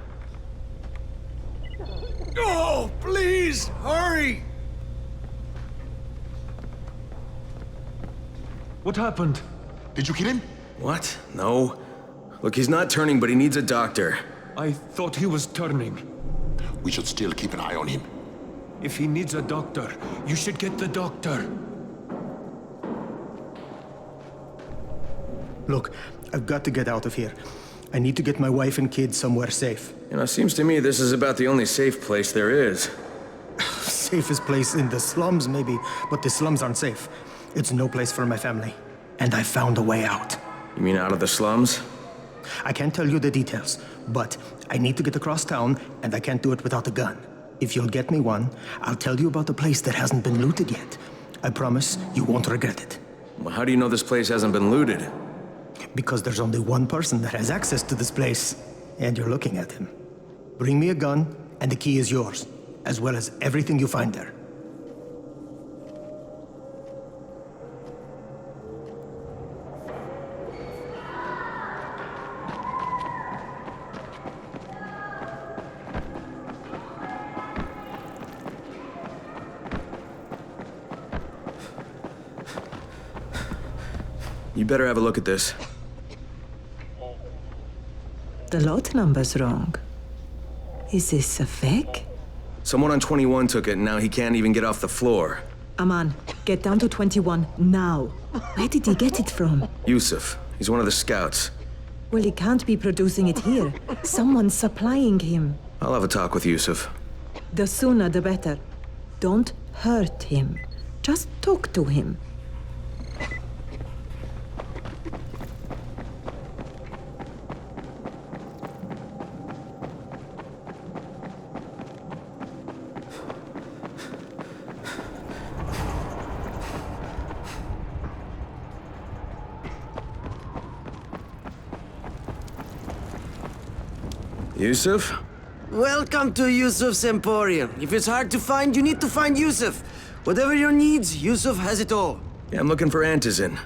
Oh, please, hurry! What happened? Did you kill him? What? No. Look, he's not turning, but he needs a doctor. I thought he was turning. We should still keep an eye on him. If he needs a doctor, you should get the doctor. Look, I've got to get out of here. I need to get my wife and kids somewhere safe. You know, seems to me this is about the only safe place there is. Safest place in the slums, maybe, but the slums aren't safe. It's no place for my family. And I found a way out. You mean out of the slums? I can't tell you the details, but I need to get across town, and I can't do it without a gun. If you'll get me one, I'll tell you about the place that hasn't been looted yet. I promise you won't regret it. Well, how do you know this place hasn't been looted? Because there's only one person that has access to this place, and you're looking at him. Bring me a gun, and the key is yours, as well as everything you find there. You better have a look at this. The lot number's wrong. Is this a fake? Someone on 21 took it, and now he can't even get off the floor. Aman, get down to 21 now. Where did he get it from? Yusuf. He's one of the scouts. Well, he can't be producing it here. Someone's supplying him. I'll have a talk with Yusuf. The sooner the better. Don't hurt him. Just talk to him. Yusuf? Welcome to Yusuf's Emporium. If it's hard to find, you need to find Yusuf. Whatever your needs, Yusuf has it all. Yeah, I'm looking for Antizin.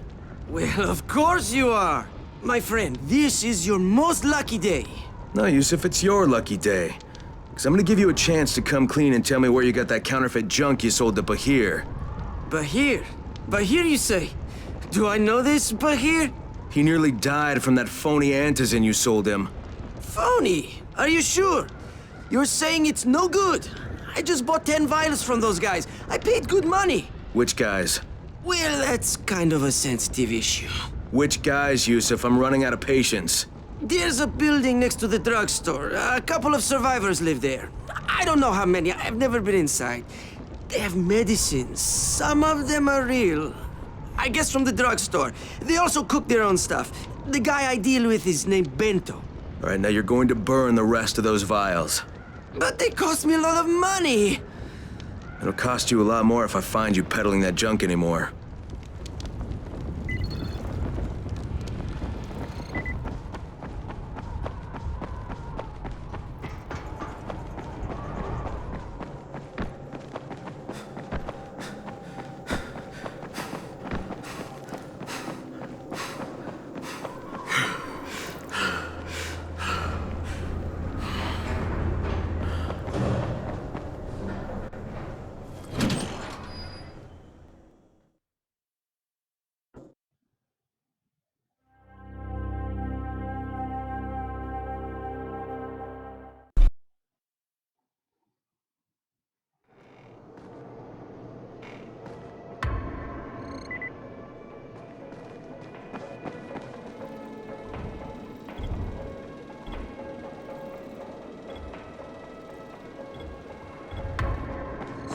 Well, of course you are. My friend, this is your most lucky day. No, Yusuf, it's your lucky day. Because I'm gonna give you a chance to come clean and tell me where you got that counterfeit junk you sold to Bahir. Bahir? Bahir, you say? Do I know this Bahir? He nearly died from that phony Antizin you sold him. Phony? Are you sure? You're saying it's no good? I just bought 10 vials from those guys. I paid good money. Which guys? Well, that's kind of a sensitive issue. Which guys, Yusuf? I'm running out of patience. There's a building next to the drugstore. A couple of survivors live there. I don't know how many. I've never been inside. They have medicines. Some of them are real. I guess from the drugstore. They also cook their own stuff. The guy I deal with is named Bento. All right, now you're going to burn the rest of those vials. But they cost me a lot of money. It'll cost you a lot more if I find you peddling that junk anymore.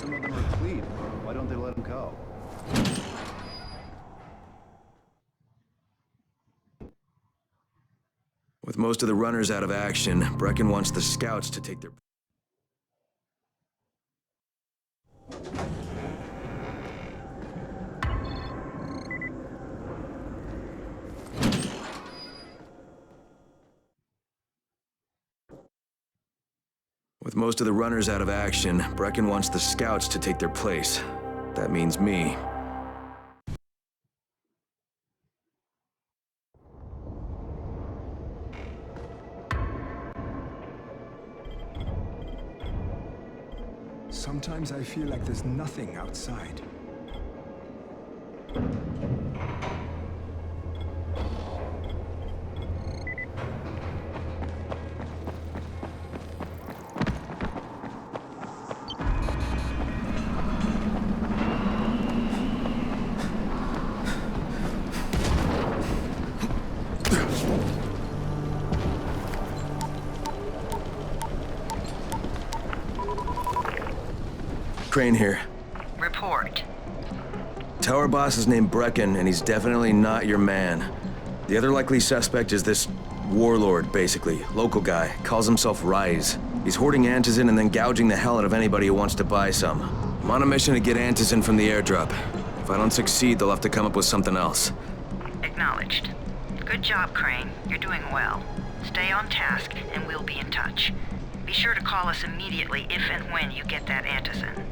Some of them are clean. Why don't they let them go? With most of the runners out of action, Brecken wants the scouts to take their... With most of the runners out of action, Brecken wants the scouts to take their place. That means me. Sometimes I feel like there's nothing outside. Crane here. Report. Tower boss is named Brecken, and he's definitely not your man. The other likely suspect is this Warlord, basically. Local guy. Calls himself Rise. He's hoarding antizin and then gouging the hell out of anybody who wants to buy some. I'm on a mission to get antizin from the airdrop. If I don't succeed, they'll have to come up with something else. Acknowledged. Good job, Crane. You're doing well. Stay on task, and we'll be in touch. Be sure to call us immediately if and when you get that antizin.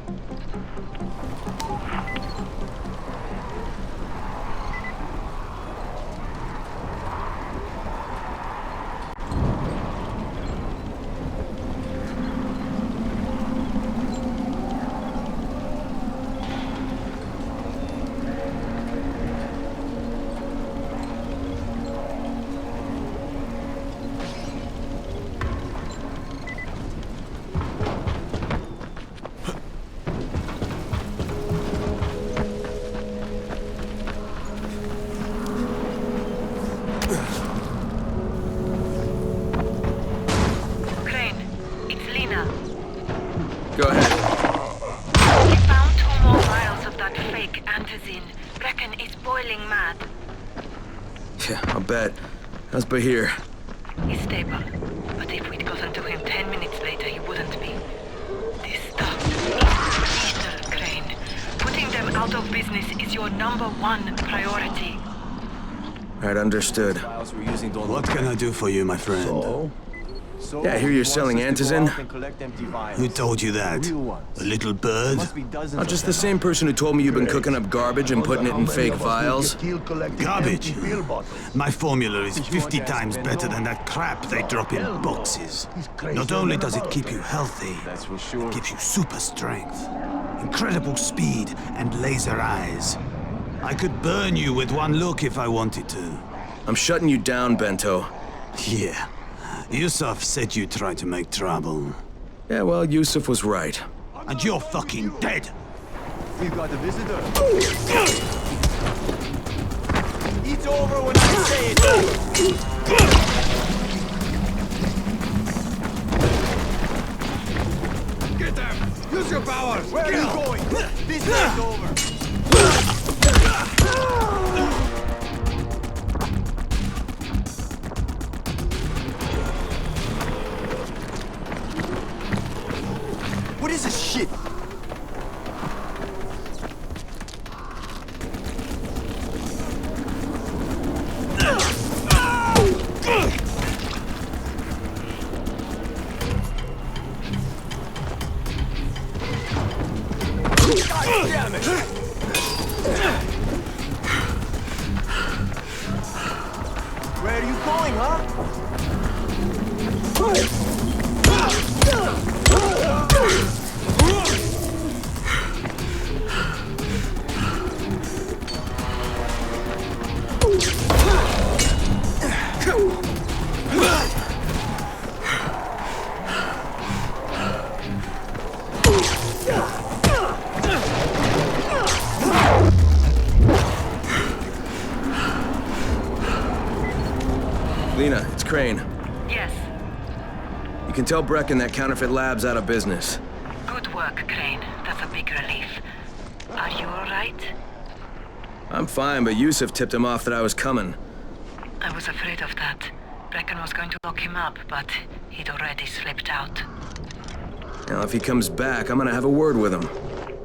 Go ahead. We found 2 more vials of that fake antizin. Brecken is boiling mad. Yeah, I'll bet. How's Bahir? He's stable. But if we'd gotten to him 10 minutes later, he wouldn't be. This stuff is lethal, Crane. Putting them out of business is your #1 priority. Alright, understood. What can I do for you, my friend? Yeah, I hear you're selling antizin. Who told you that? A little bird? Not just the same person who told me you've been cooking up garbage and putting it in fake vials. Garbage? My formula is 50 times better than that crap they drop in boxes. Not only does it keep you healthy, it gives you super strength, incredible speed, and laser eyes. I could burn you with one look if I wanted to. I'm shutting you down, Bento. Yeah. Yusuf said you tried to make trouble. Yeah, well, Yusuf was right. And you're fucking dead! We've got a visitor. It's over when I say it's over! Get them! Use your powers! Where are you going? This is over! What is this shit? God damn it! Where are you going, huh? Lena, it's Crane. Yes. You can tell Brecken that counterfeit lab's out of business. Good work, Crane. That's a big relief. Are you alright? I'm fine, but Yusuf tipped him off that I was coming. I was afraid of that. Brecken was going to lock him up, but he'd already slipped out. Now, if he comes back, I'm gonna have a word with him.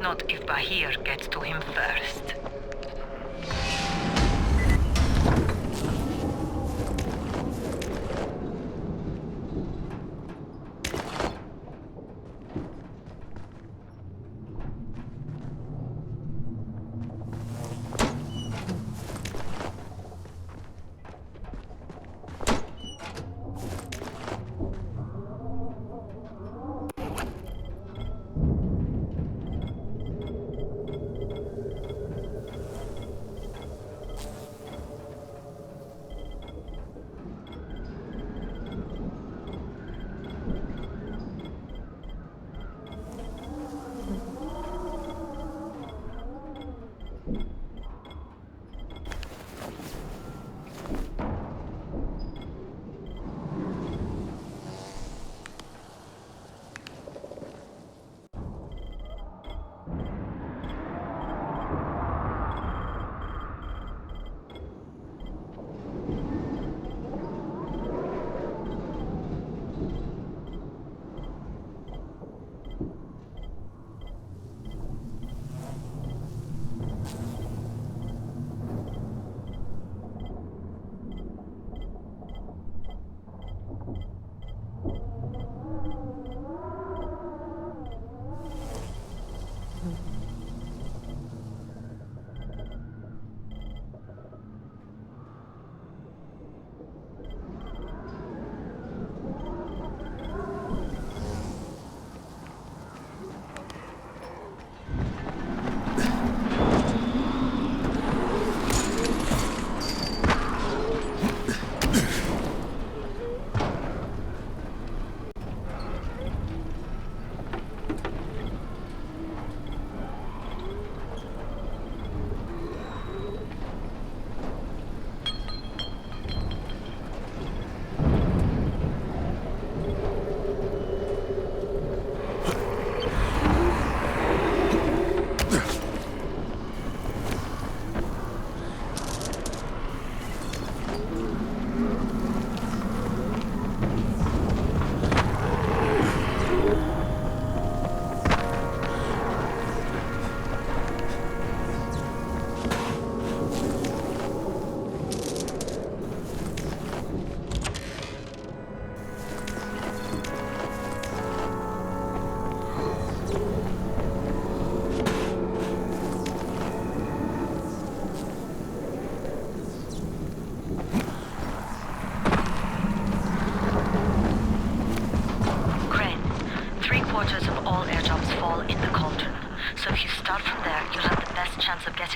Not if Bahir gets to him first.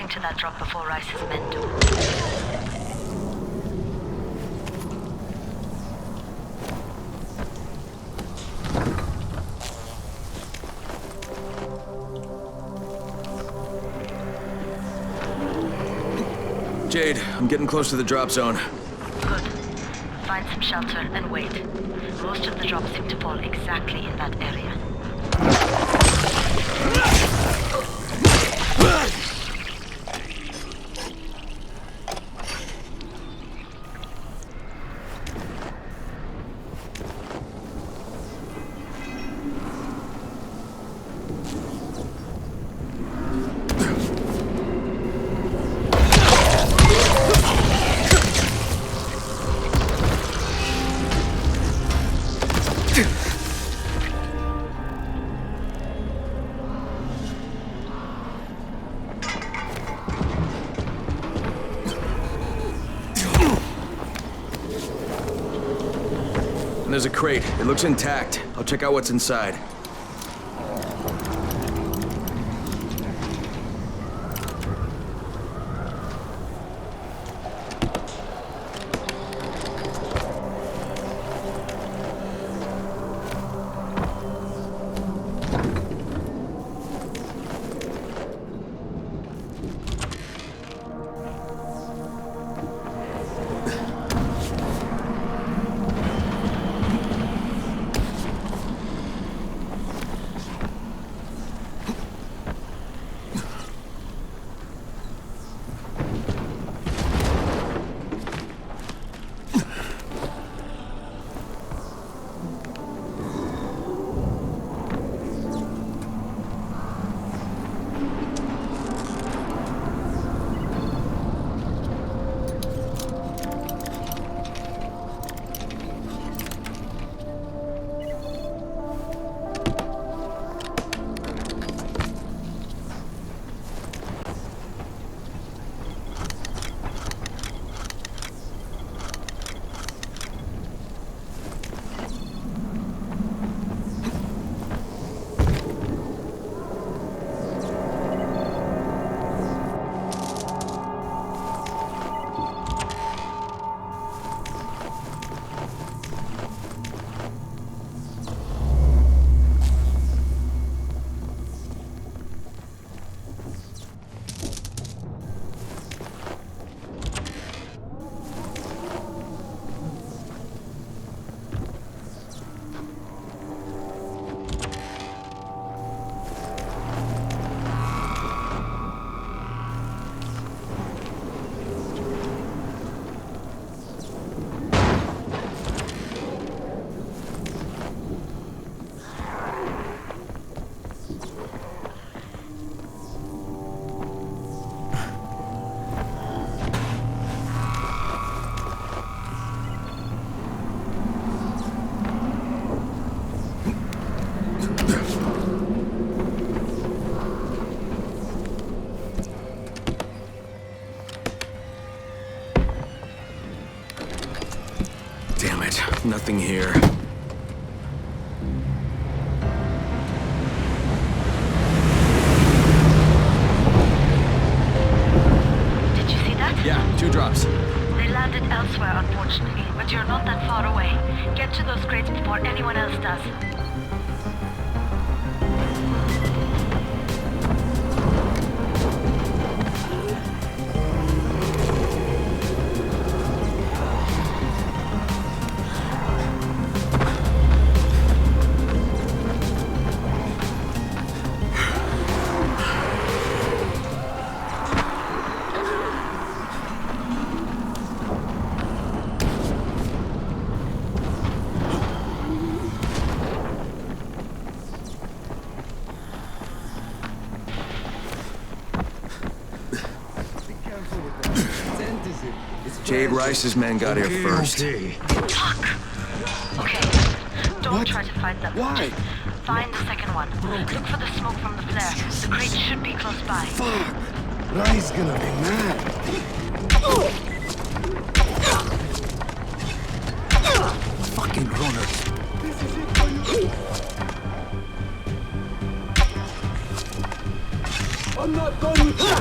getting to that drop before Rice's men do. Jade, I'm getting close to the drop zone. Good. Find some shelter and wait. Most of the drops seem to fall exactly in that area. And there's a crate. It looks intact. I'll check out what's inside. Damn it. Nothing here. Did you see that? Yeah, 2 drops. They landed elsewhere, unfortunately, but you're not that far away. Get to those crates before anyone else does. Jade Rice's men got here first. Fuck! Okay, don't try to fight them. Why? Just find the second one. Look for the smoke from the flare. The crate should be close by. Fuck! Rai's gonna be mad. Fucking runners. This is it for you. I'm not done with you.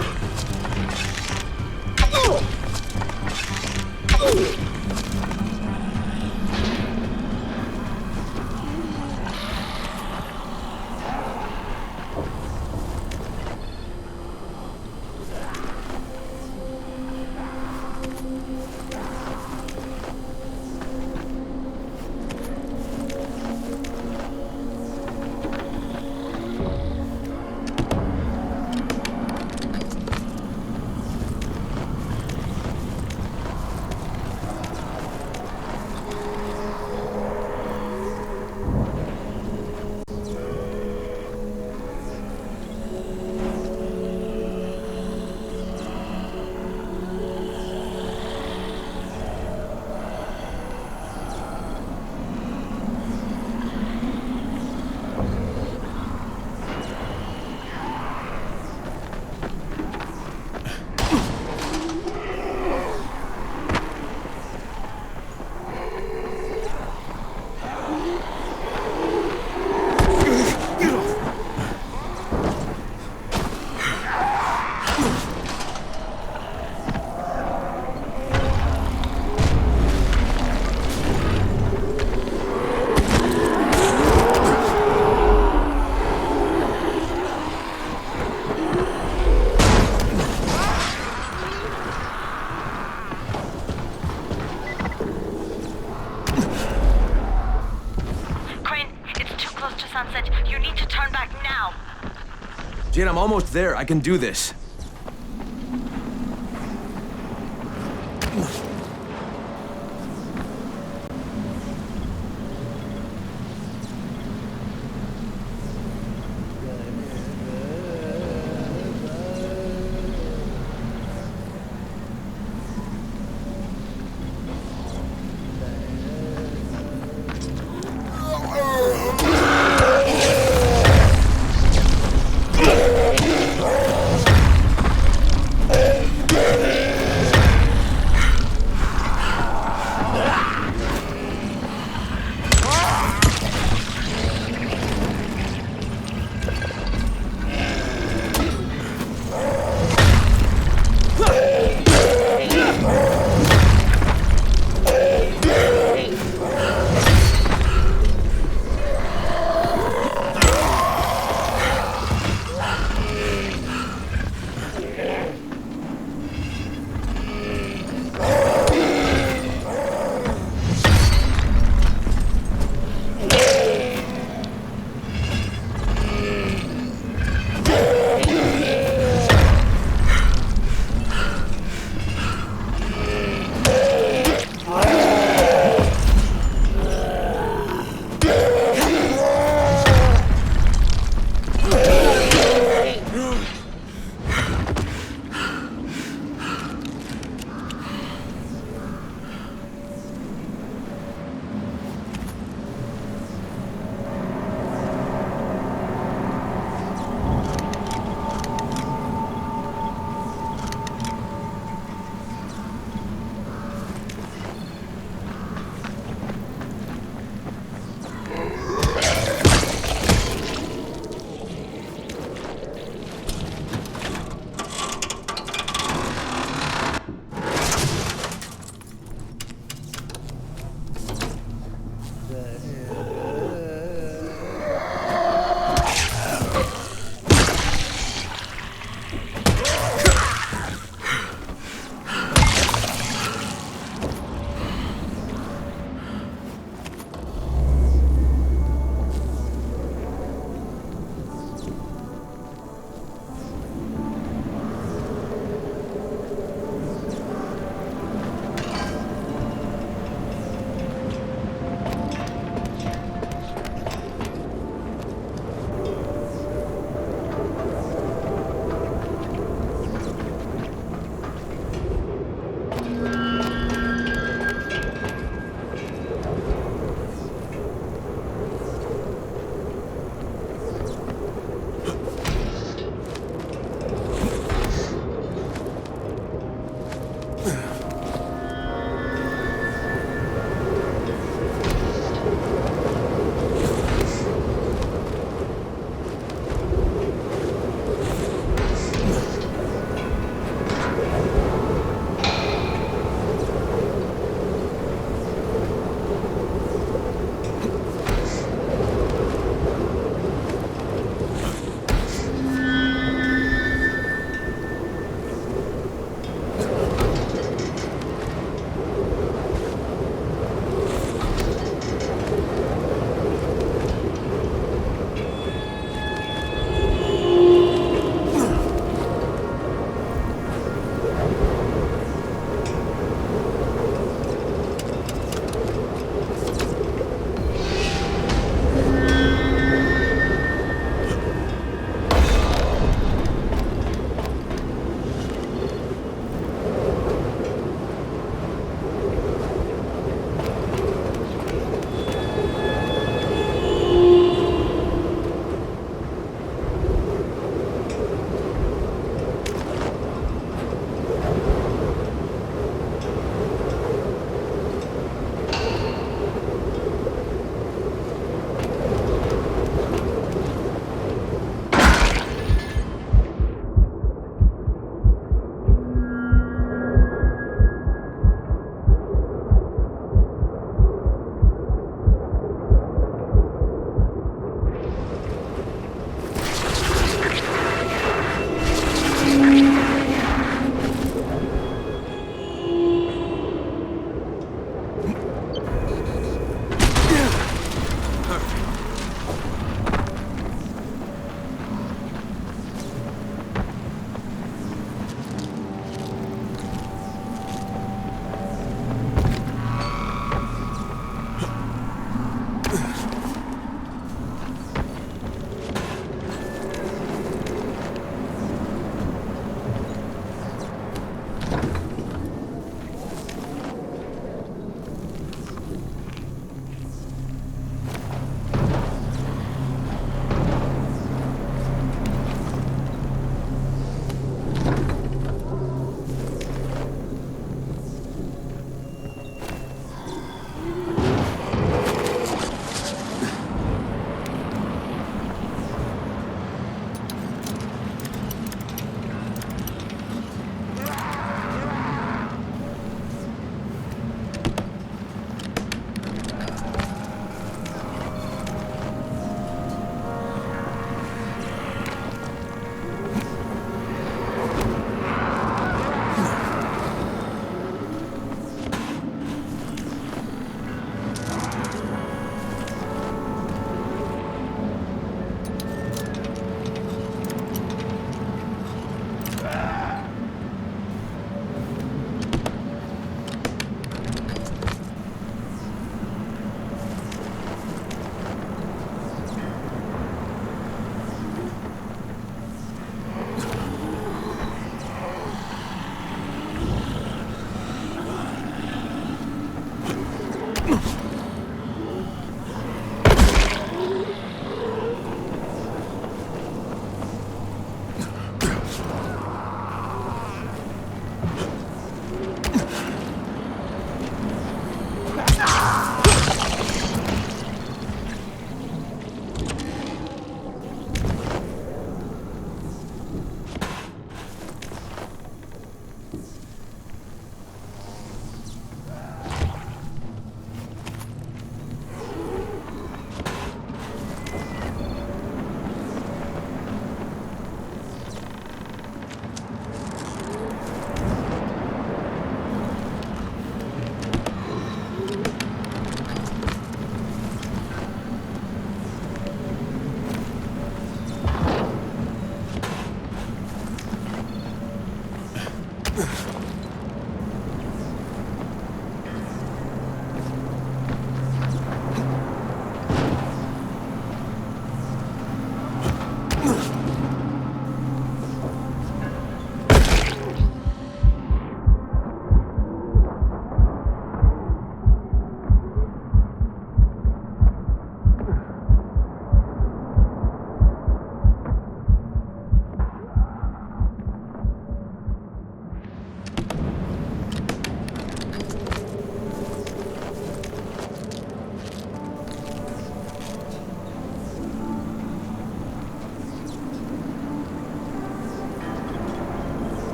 Jane, I'm almost there. I can do this.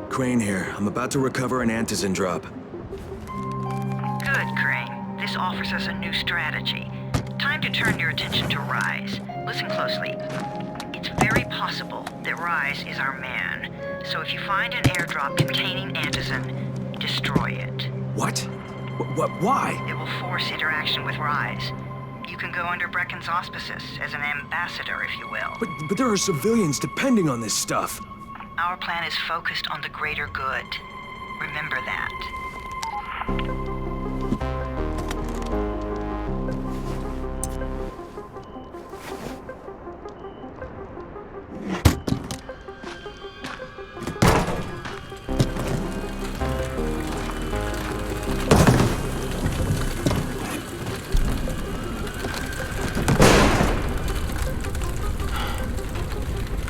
Crane here. I'm about to recover an Antizin drop. Good, Crane. This offers us a new strategy. Time to turn your attention to Rise. Listen closely. It's very possible that Rise is our man. So if you find an airdrop containing Antizin, destroy it. What? Why? It will force interaction with Rise. You can go under Brecken's auspices as an ambassador, if you will. But there are civilians depending on this stuff. Our plan is focused on the greater good. Remember that.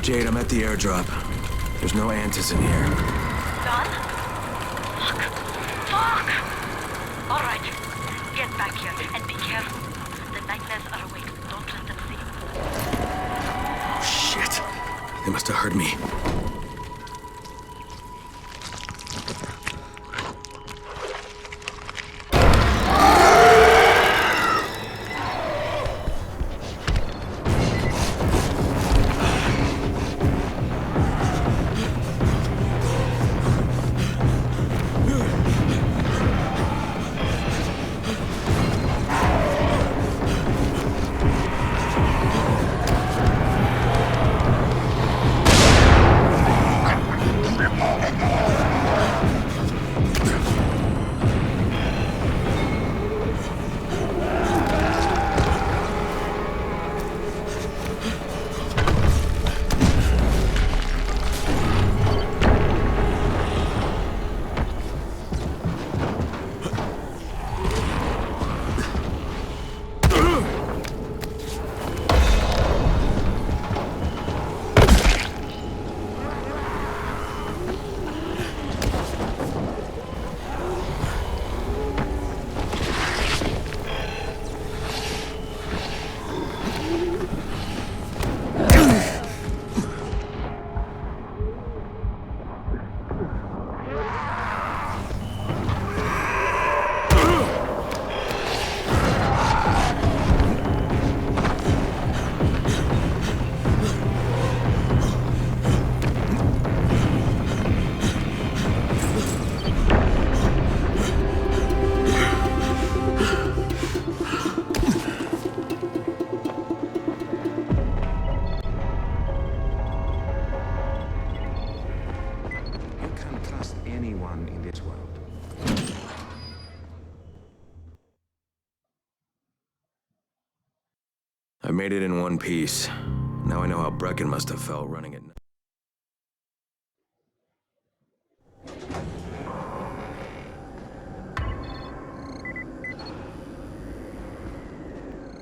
Jade, I'm at the airdrop. There's no Antizin here. Done? Fuck! All right. Get back here and be careful. The nightmares are awake. Don't let them see you. Oh, shit. They must have heard me. I made it in one piece. Now I know how Brecken must have felt running it.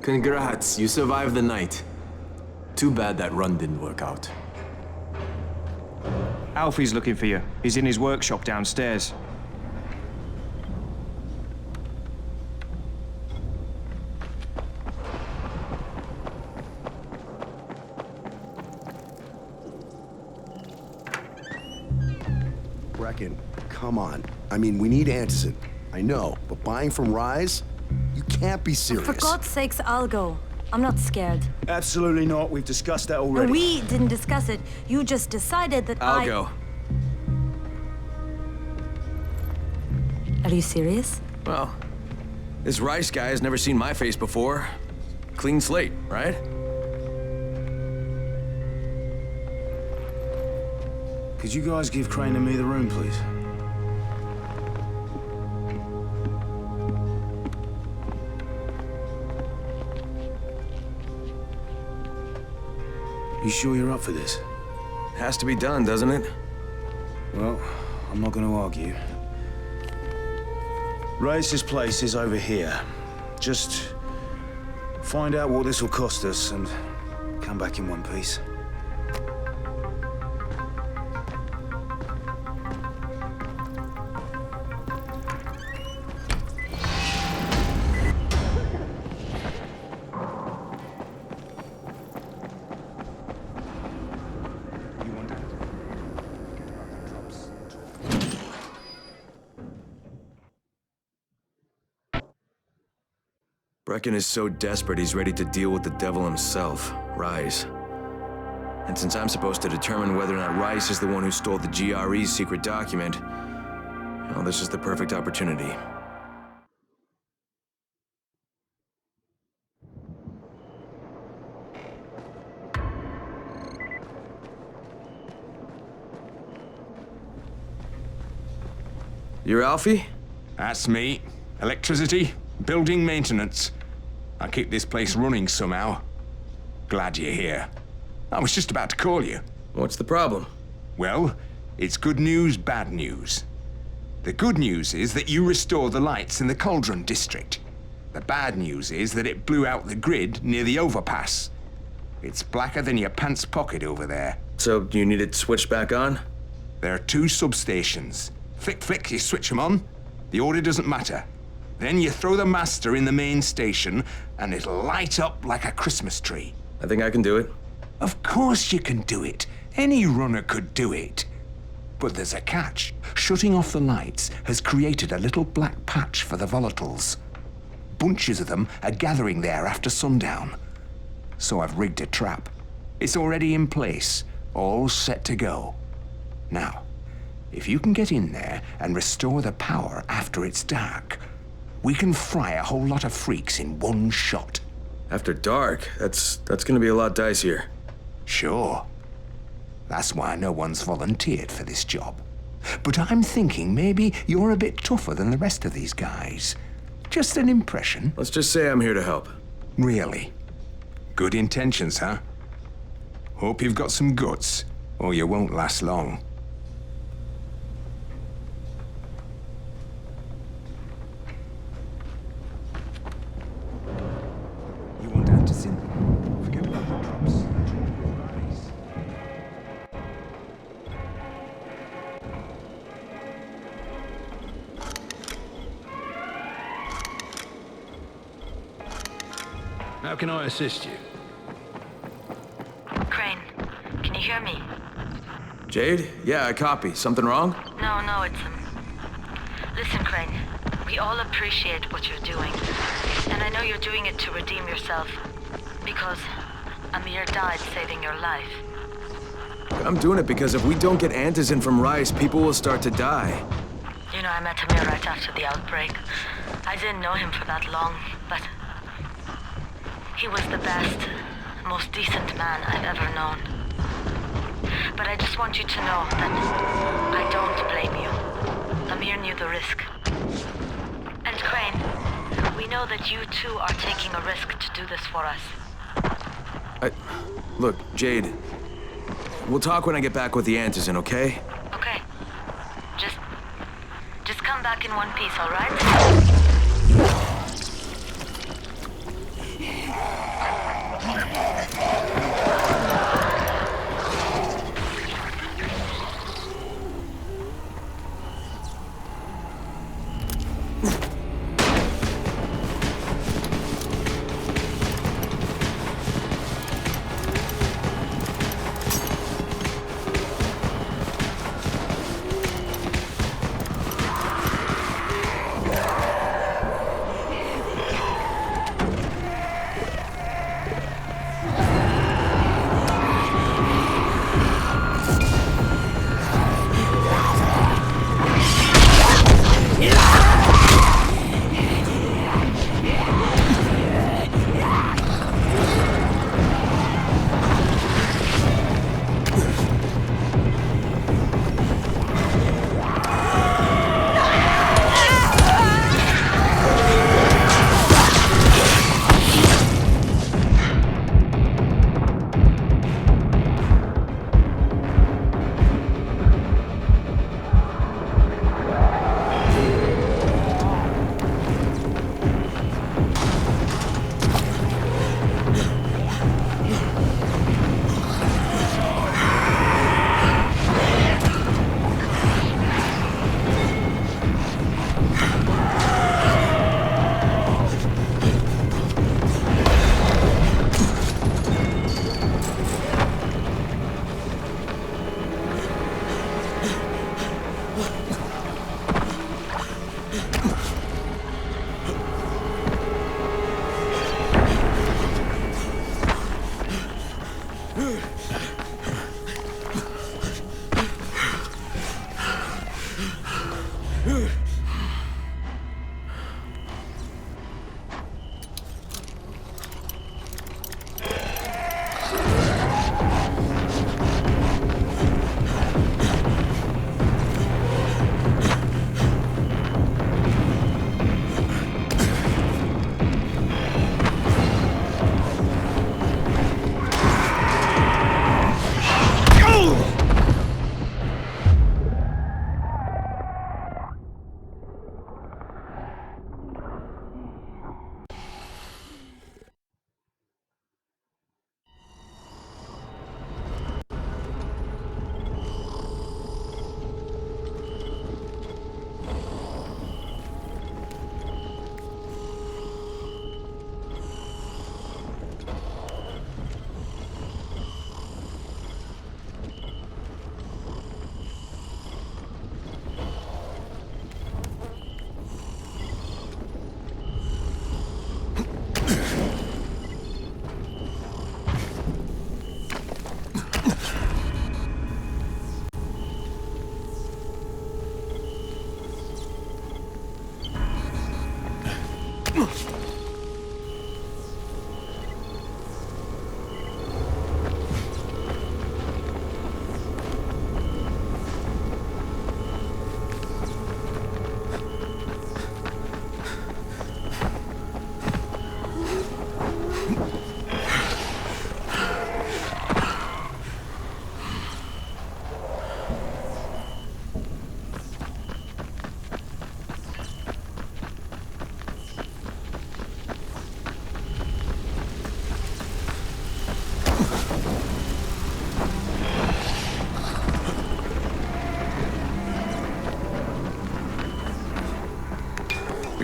Congrats, you survived the night. Too bad that run didn't work out. Alfie's looking for you. He's in his workshop downstairs. Brecken, come on. I mean, we need Anderson. I know, but buying from Rise? You can't be serious. For God's sakes, I'll go. I'm not scared. Absolutely not. We've discussed that already. We didn't discuss it. You just decided that I'll go. Are you serious? Well, this Rice guy has never seen my face before. Clean slate, right? Could you guys give Crane and me the room, please? You sure you're up for this? Has to be done, doesn't it? Well, I'm not gonna argue. Rice's place is over here. Just find out what this will cost us and come back in one piece. Brecken is so desperate he's ready to deal with the devil himself, Rise. And since I'm supposed to determine whether or not Rice is the one who stole the GRE's secret document, well, this is the perfect opportunity. You're Alfie? That's me. Electricity, building maintenance. I keep this place running somehow. Glad you're here. I was just about to call you. What's the problem? Well, it's good news, bad news. The good news is that you restored the lights in the Cauldron district. The bad news is that it blew out the grid near the overpass. It's blacker than your pants pocket over there. So, you need it switched back on? There are 2 substations. Flick, flick, you switch them on. The order doesn't matter. Then you throw the master in the main station, and it'll light up like a Christmas tree. I think I can do it. Of course you can do it. Any runner could do it. But there's a catch. Shutting off the lights has created a little black patch for the volatiles. Bunches of them are gathering there after sundown. So I've rigged a trap. It's already in place, all set to go. Now, if you can get in there and restore the power after it's dark, we can fry a whole lot of freaks in one shot. After dark? That's gonna be a lot dicier. Sure. That's why no one's volunteered for this job. But I'm thinking maybe you're a bit tougher than the rest of these guys. Just an impression. Let's just say I'm here to help. Really? Good intentions, huh? Hope you've got some guts, or you won't last long. You want Anderson? Forget about the drops. How can I assist you? Crane, can you hear me? Jade? Yeah, I copy. Something wrong? No, it's Listen, Crane, we all appreciate what you're doing. And I know you're doing it to redeem yourself. Because Amir died saving your life. I'm doing it because if we don't get Anderson from Rice, people will start to die. You know, I met Amir right after the outbreak. I didn't know him for that long, but he was the best, most decent man I've ever known. But I just want you to know that I don't blame you. Amir knew the risk. And Crane, we know that you too are taking a risk to do this for us. Look, Jade. We'll talk when I get back with the Antizin, okay? Okay. Just come back in one piece, all right?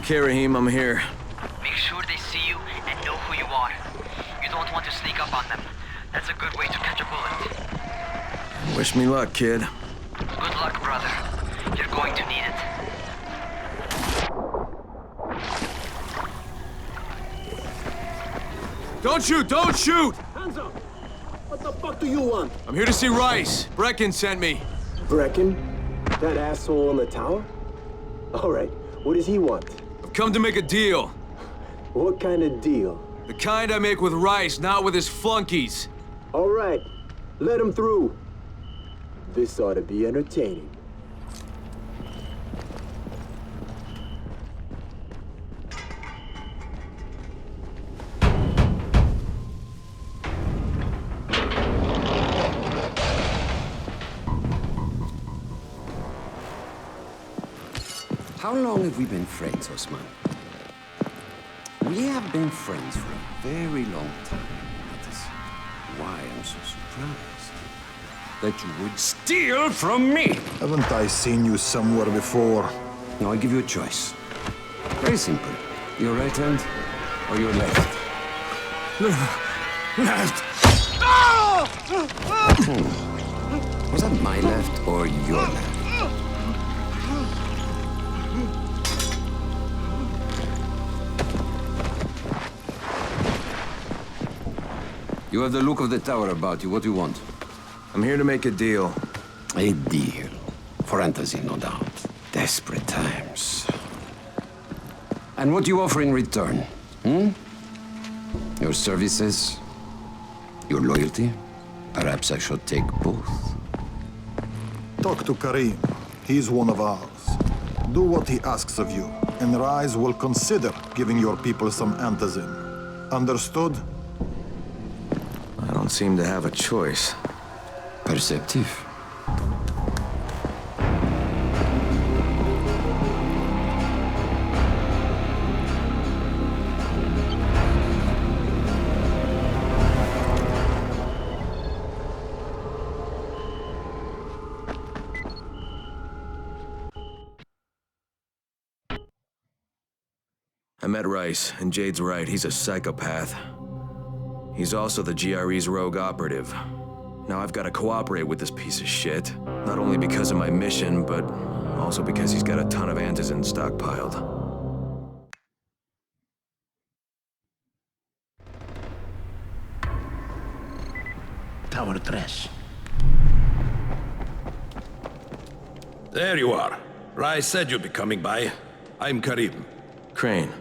Okay, Rahim, I'm here. Make sure they see you and know who you are. You don't want to sneak up on them. That's a good way to catch a bullet. Wish me luck, kid. Good luck, brother. You're going to need it. Don't shoot! Don't shoot! Hands up! What the fuck do you want? I'm here to see Rice. Brecken sent me. Brecken? That asshole in the tower? All right, what does he want? I've come to make a deal. What kind of deal? The kind I make with Rice, not with his flunkies. All right, let him through. This ought to be entertaining. How long have we been friends, Osman? We have been friends for a very long time. That is why I'm so surprised that you would steal from me. Haven't I seen you somewhere before? Now I give you a choice. Very simple. Your right hand or your left? Left! Was that my left or your left? You have the look of the tower about you. What do you want? I'm here to make a deal. A deal? For Antizin, no doubt. Desperate times. And what do you offer in return? Hmm? Your services? Your loyalty? Perhaps I should take both. Talk to Karim. He's one of ours. Do what he asks of you, and Rise will consider giving your people some Antizin. Understood? I don't seem to have a choice. Perceptive. I met Rice, and Jade's right, he's a psychopath. He's also the GRE's rogue operative. Now I've got to cooperate with this piece of shit. Not only because of my mission, but also because he's got a ton of Antizin stockpiled. Tower 3. There you are. Rice said you'd be coming by. I'm Karim. Crane.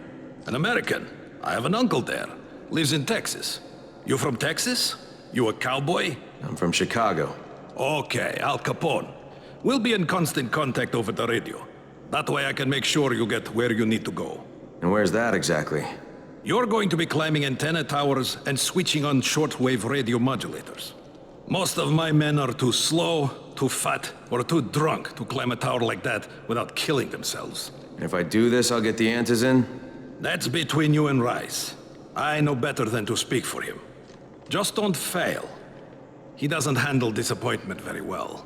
An American. I have an uncle there. Lives in Texas. You from Texas? You a cowboy? I'm from Chicago. Okay, Al Capone. We'll be in constant contact over the radio. That way I can make sure you get where you need to go. And where's that exactly? You're going to be climbing antenna towers and switching on shortwave radio modulators. Most of my men are too slow, too fat, or too drunk to climb a tower like that without killing themselves. And if I do this, I'll get the Antizin? That's between you and Rice. I know better than to speak for him. Just don't fail. He doesn't handle disappointment very well.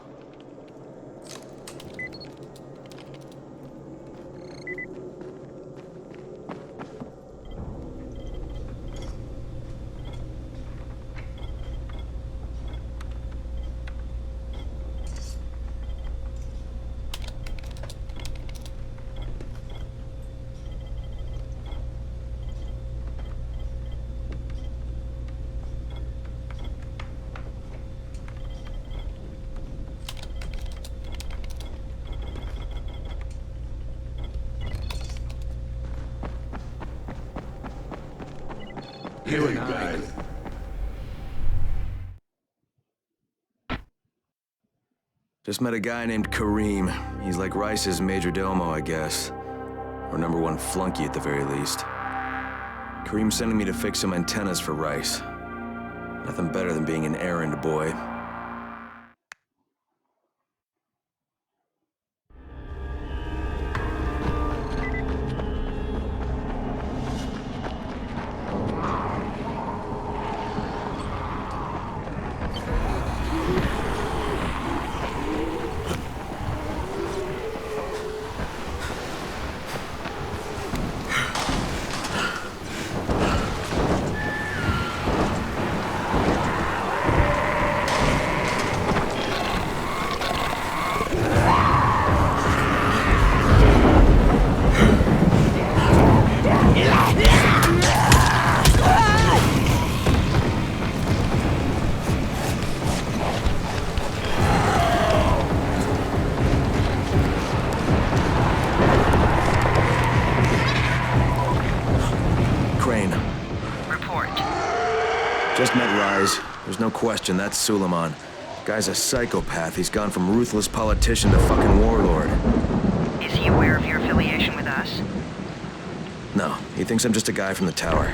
You and I. Just met a guy named Karim. He's like Rice's major domo, I guess. Or #1 flunky at the very least. Karim's sending me to fix some antennas for Rice. Nothing better than being an errand boy. Just met Rise. There's no question, that's Suleiman. Guy's a psychopath. He's gone from ruthless politician to fucking warlord. Is he aware of your affiliation with us? No, he thinks I'm just a guy from the tower.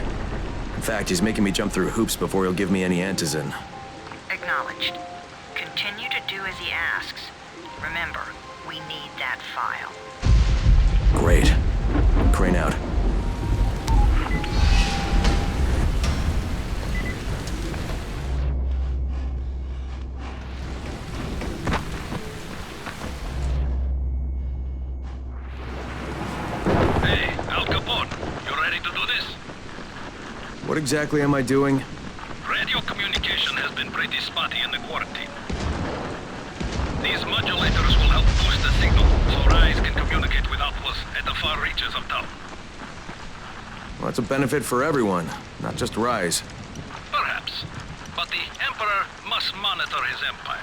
In fact, he's making me jump through hoops before he'll give me any Antizin. Acknowledged. Continue to do as he asks. Remember, we need that file. Great. Crane out. Hey, Al Capone, you ready to do this? What exactly am I doing? Radio communication has been pretty spotty in the quarantine. These modulators will help boost the signal, so Rise can communicate with outposts at the far reaches of town. Well, that's a benefit for everyone, not just Rise. Perhaps. But the Emperor must monitor his empire.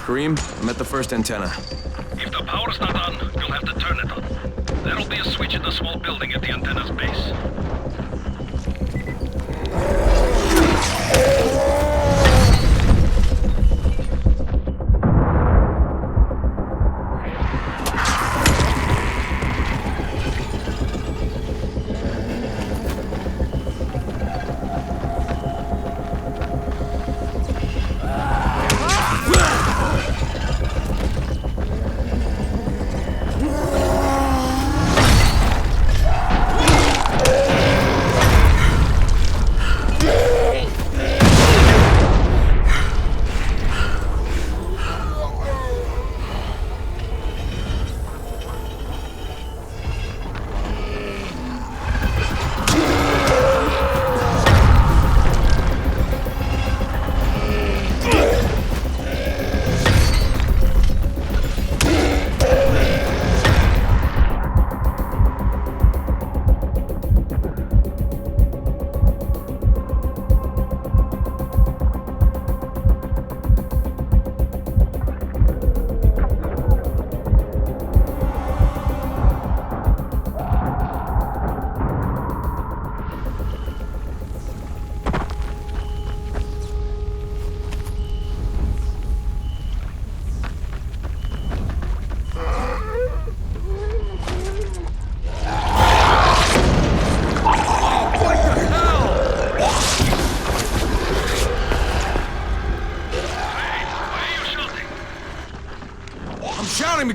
Karim, I'm at the first antenna. If the power's not on, you'll have to turn it on. There'll be a switch in the small building at the antenna's base.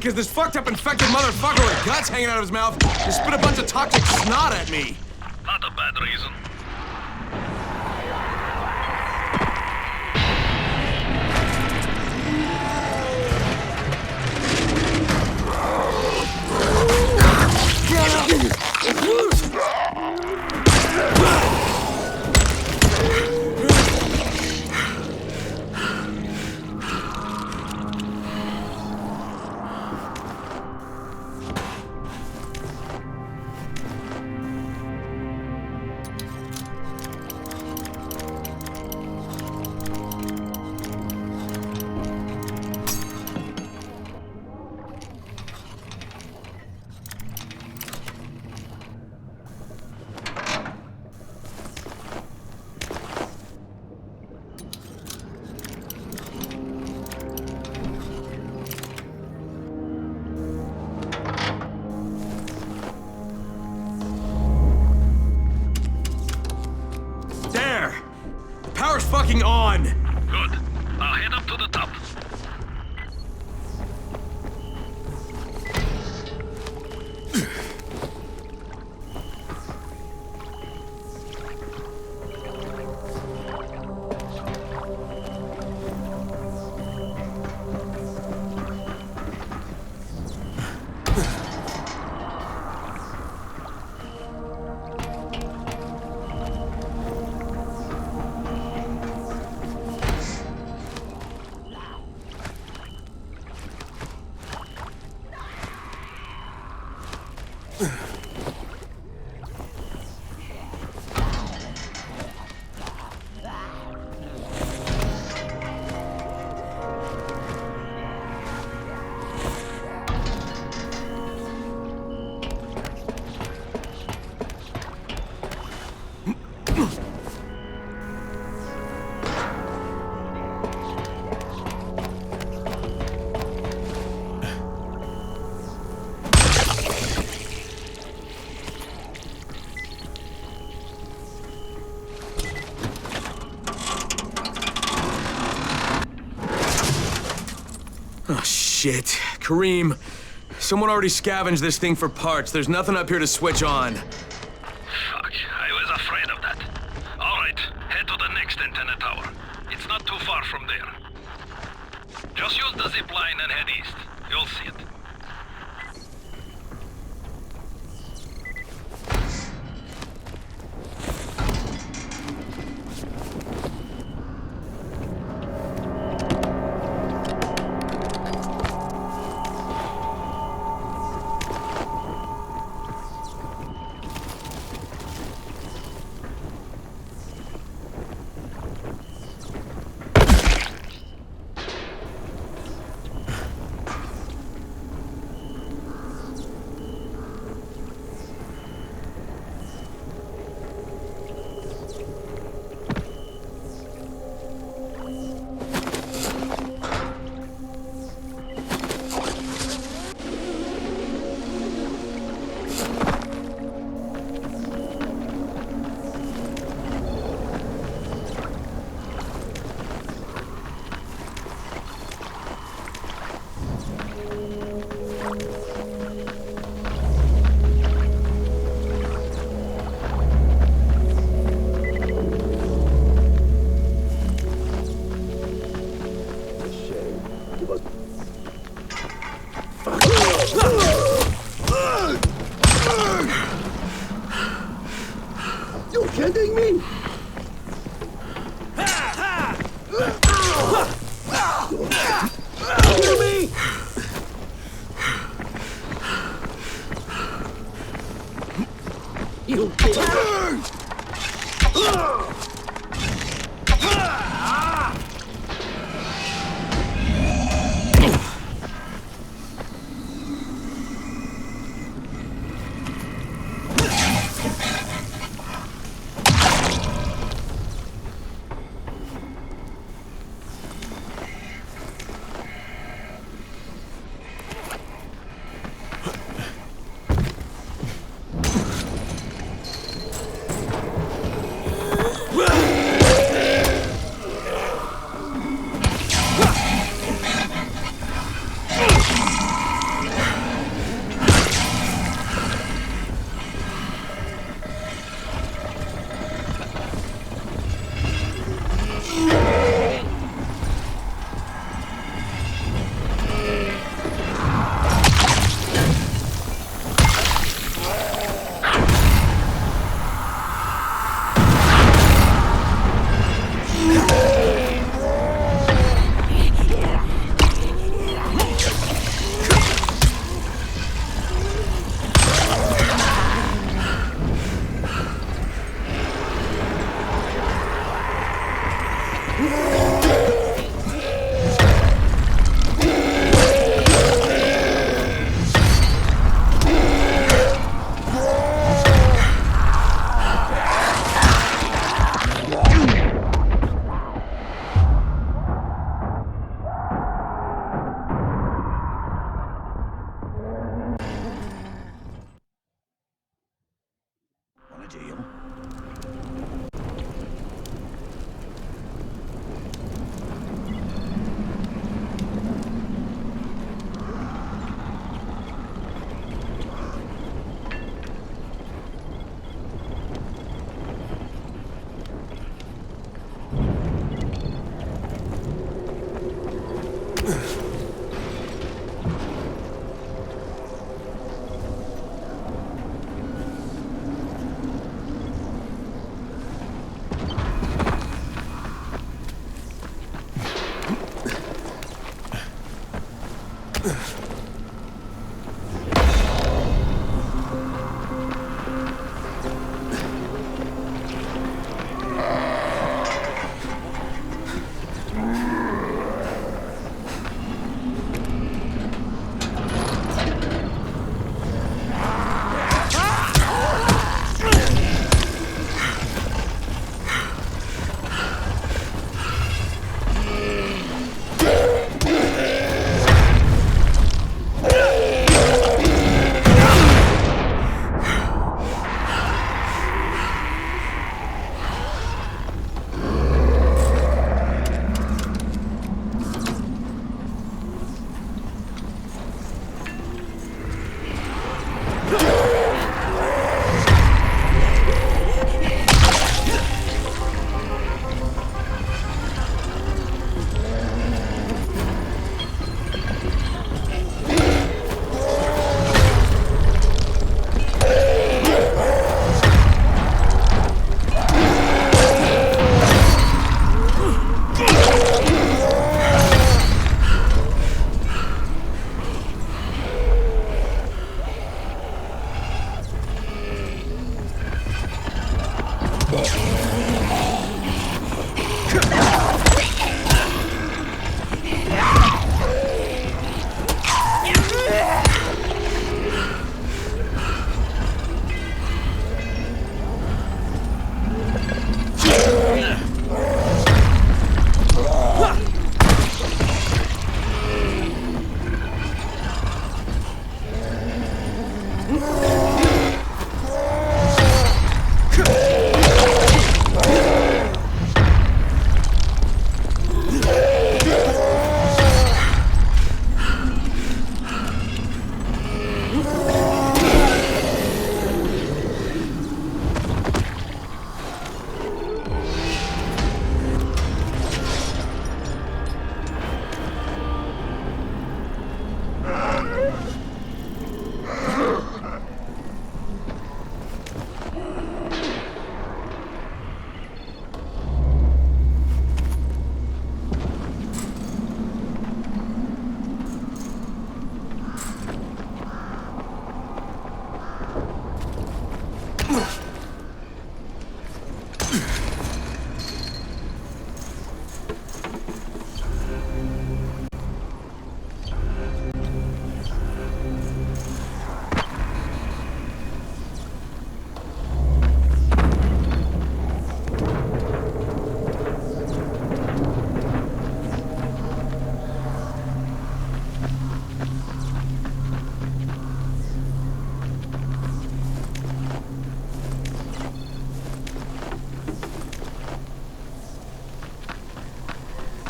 because this fucked up infected motherfucker with guts hanging out of his mouth just spit a bunch of toxic snot at me. Not a bad reason. Fucking on! Good. Now head up to the top. Oh, shit. Kareem, someone already scavenged this thing for parts. There's nothing up here to switch on. Fuck, I was afraid of that. All right, head to the next antenna tower. It's not too far from there. Just use the zip line and head east. You'll see it. You kidding me? Kill me! You kidding? deal.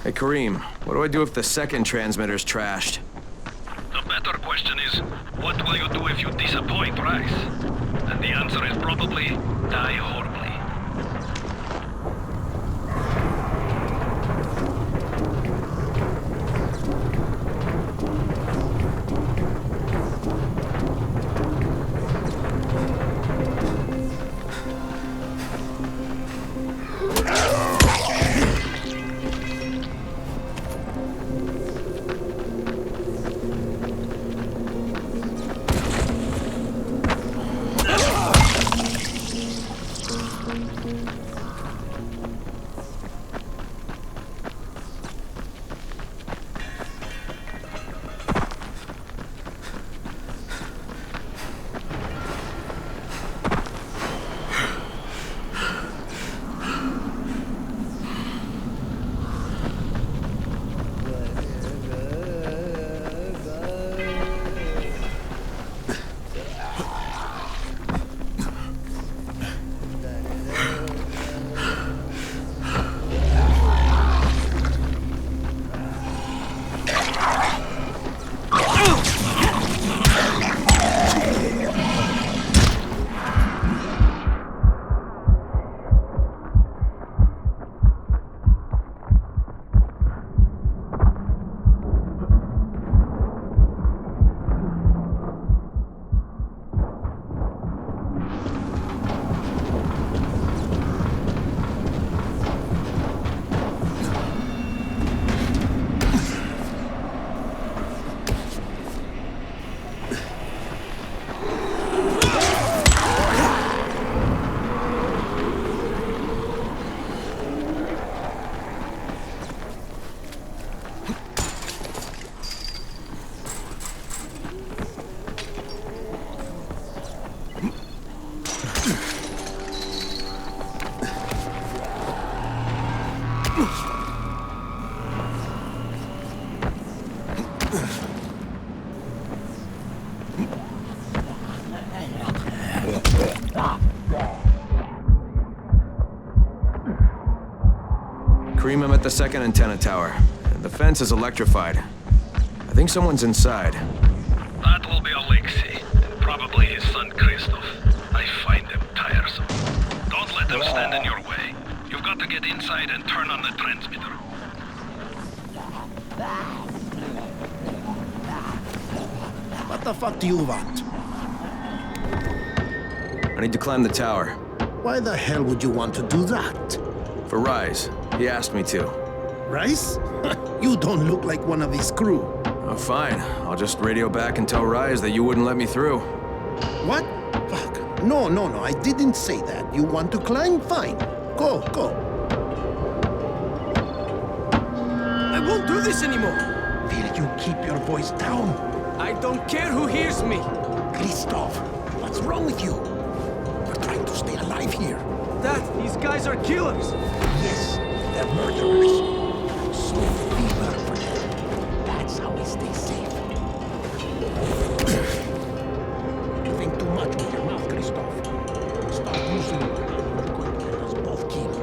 Hey, Karim, what do I do if the second transmitter's trashed? The better question is, what will you do if you disappoint Rice? And the answer is probably die horribly. at the second antenna tower. The fence is electrified. I think someone's inside. That will be Alexei, and probably his son Christoph. I find them tiresome. Don't let them stand in your way. You've got to get inside and turn on the transmitter. What the fuck do you want? I need to climb the tower. Why the hell would you want to do that? For Rise. He asked me to. Rise? You don't look like one of his crew. Oh, fine. I'll just radio back and tell Rise that you wouldn't let me through. What? Fuck. No, I didn't say that. You want to climb? Fine. Go. I won't do this anymore. Will you keep your voice down? I don't care who hears me. Christoph, what's wrong with you? We're trying to stay alive here. Dad, these guys are killers. Yes, they're murderers. So fever for them. That's how we stay safe. You think too much with your mouth, Christoph. Stop using it. You're going to get us both killed.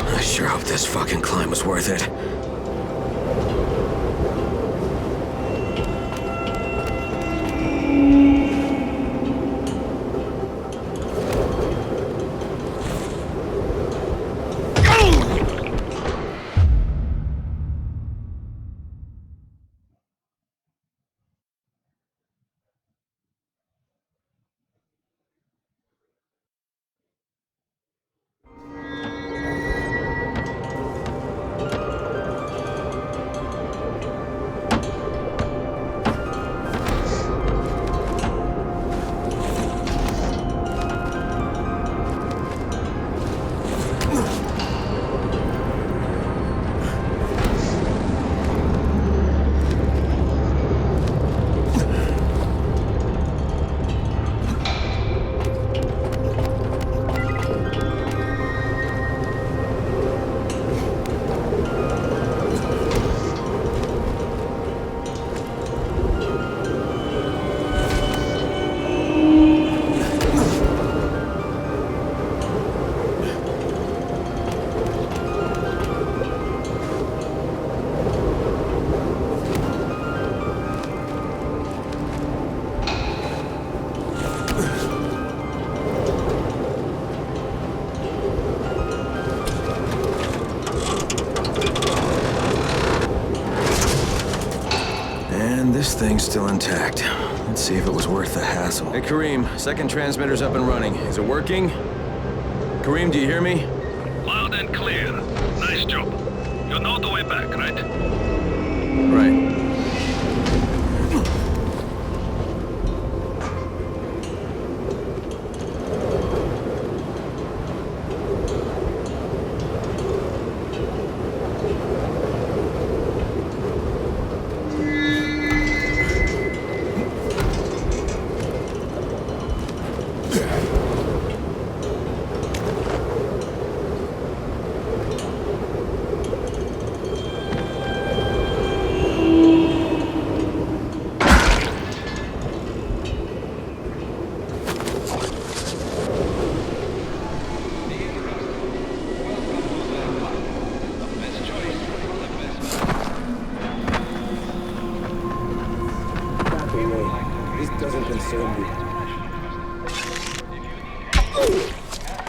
I sure hope this fucking climb was worth it. This thing's still intact. Let's see if it was worth the hassle. Hey, Kareem, second transmitter's up and running. Is it working? Kareem, do you hear me? Loud and clear. Nice job. You know the way back, right? Right.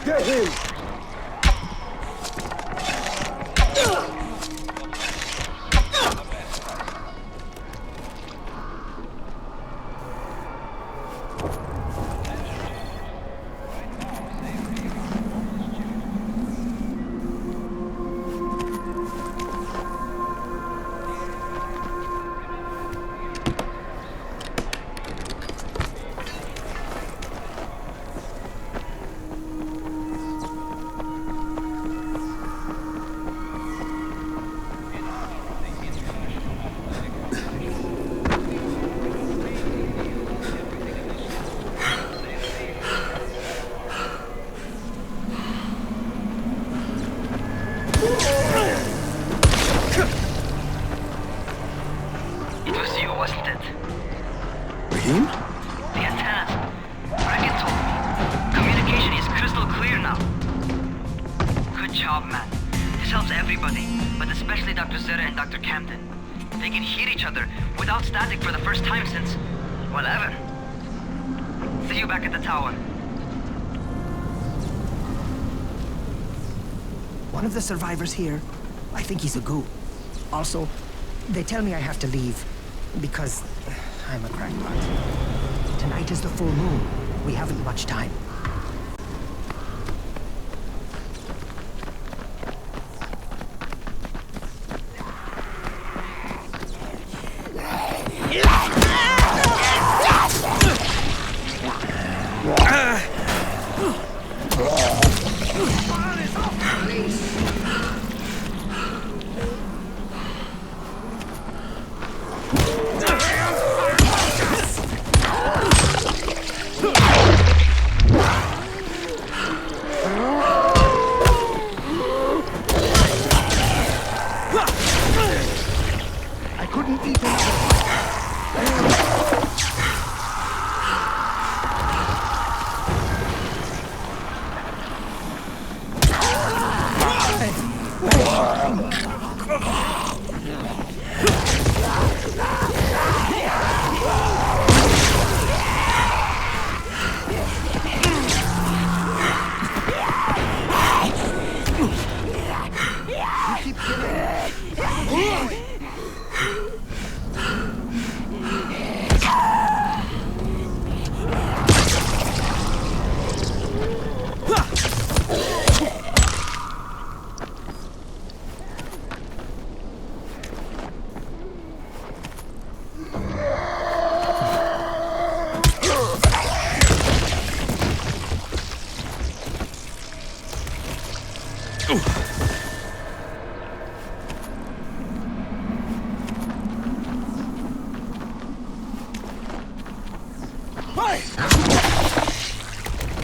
Get him! job, man. This helps everybody, but especially Dr. Zeta and Dr. Camden. They can hear each other without static for the first time since, well, ever. See you back at the tower. One of the survivors here, I think he's a ghoul. Also, they tell me I have to leave, because I'm a crackpot. Tonight is the full moon. We haven't much time.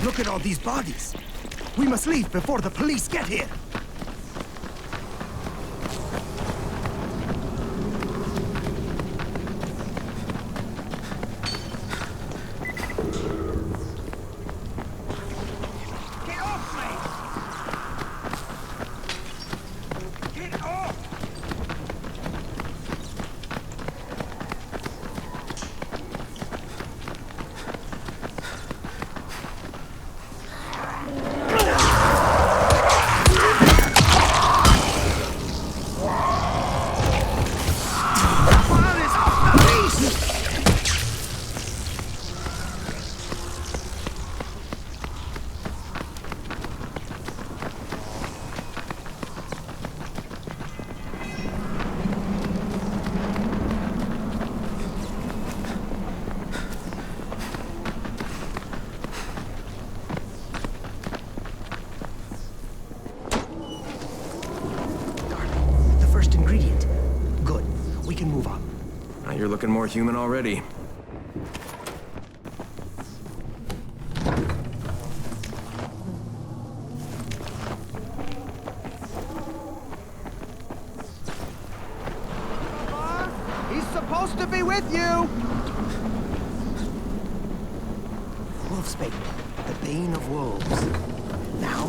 Look at all these bodies. We must leave before the police get here. You're looking more human already. He's supposed to be with you! Wolfsbane, the bane of wolves. Now,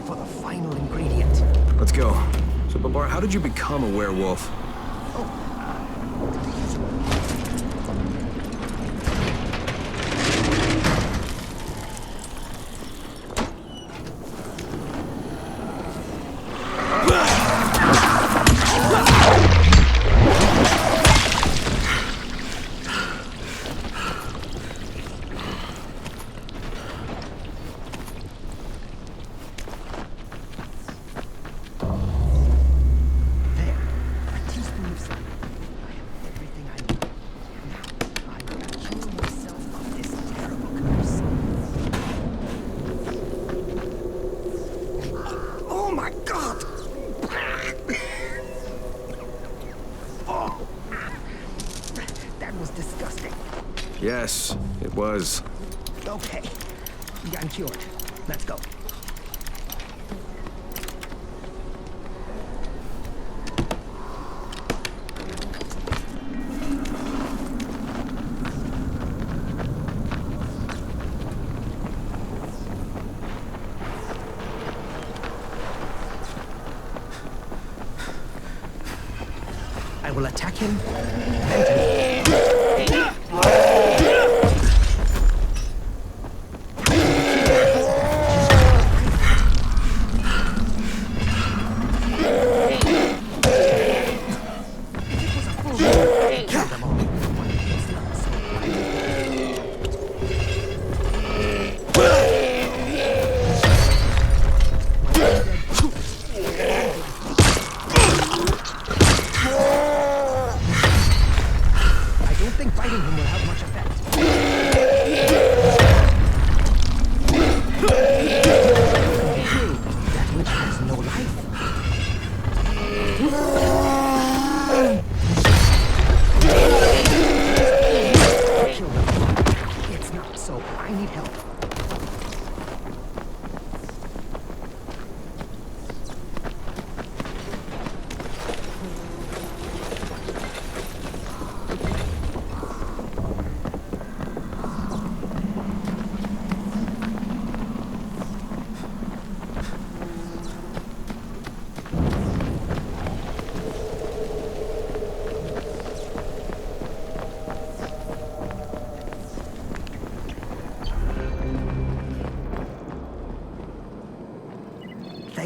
for the final ingredient. Let's go. So, Babar, how did you become a werewolf? Yes, it was. Okay. I'm cured. Let's go. will attack him and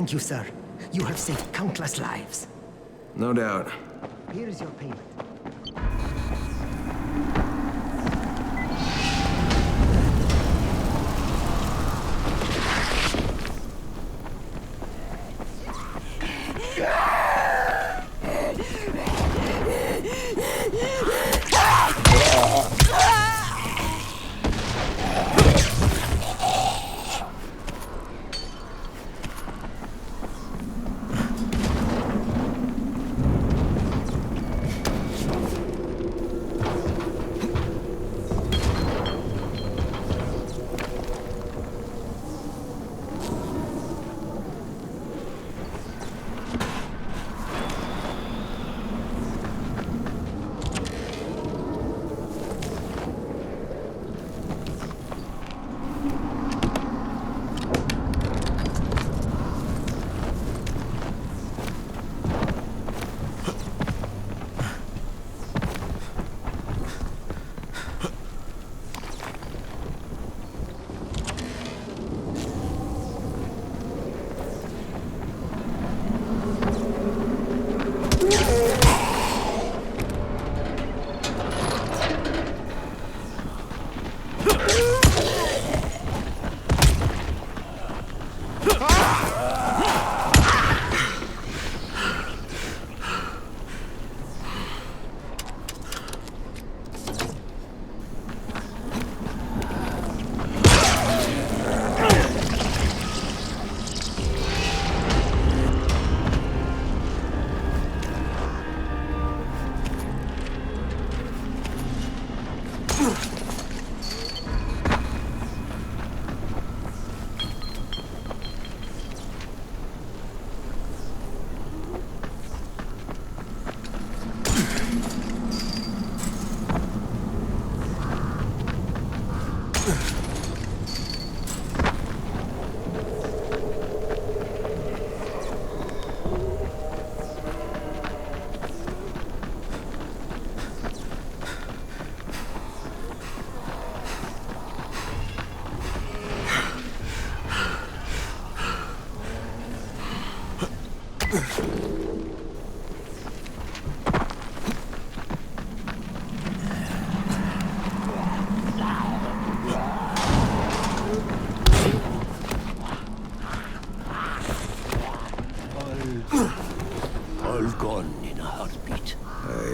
Thank you, sir. You have saved countless lives. No doubt. Here is your payment.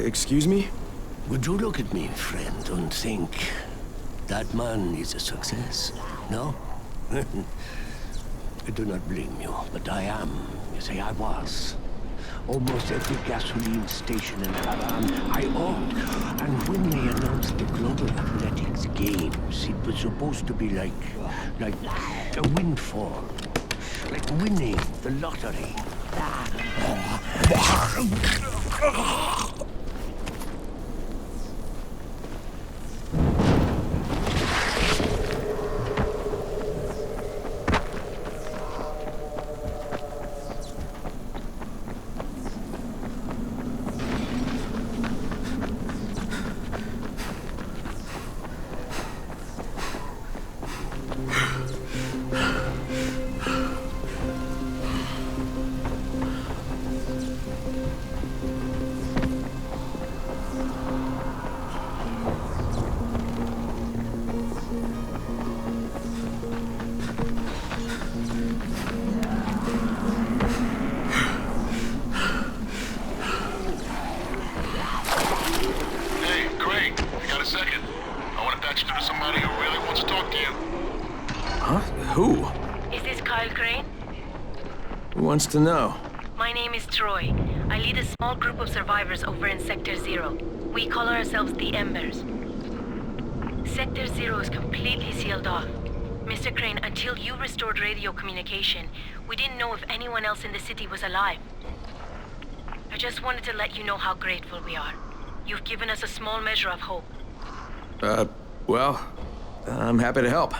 Excuse me? Would you look at me, friend, and think that man is a success? No? I do not blame you, but I am. You say I was. Almost every gasoline station in Haran I owned. And when they announced the Global Athletics Games, it was supposed to be like a windfall. Like winning the lottery. Kyle Crane? Who wants to know? My name is Troy. I lead a small group of survivors over in Sector Zero. We call ourselves the Embers. Sector Zero is completely sealed off. Mr. Crane, until you restored radio communication, we didn't know if anyone else in the city was alive. I just wanted to let you know how grateful we are. You've given us a small measure of hope. Well, I'm happy to help.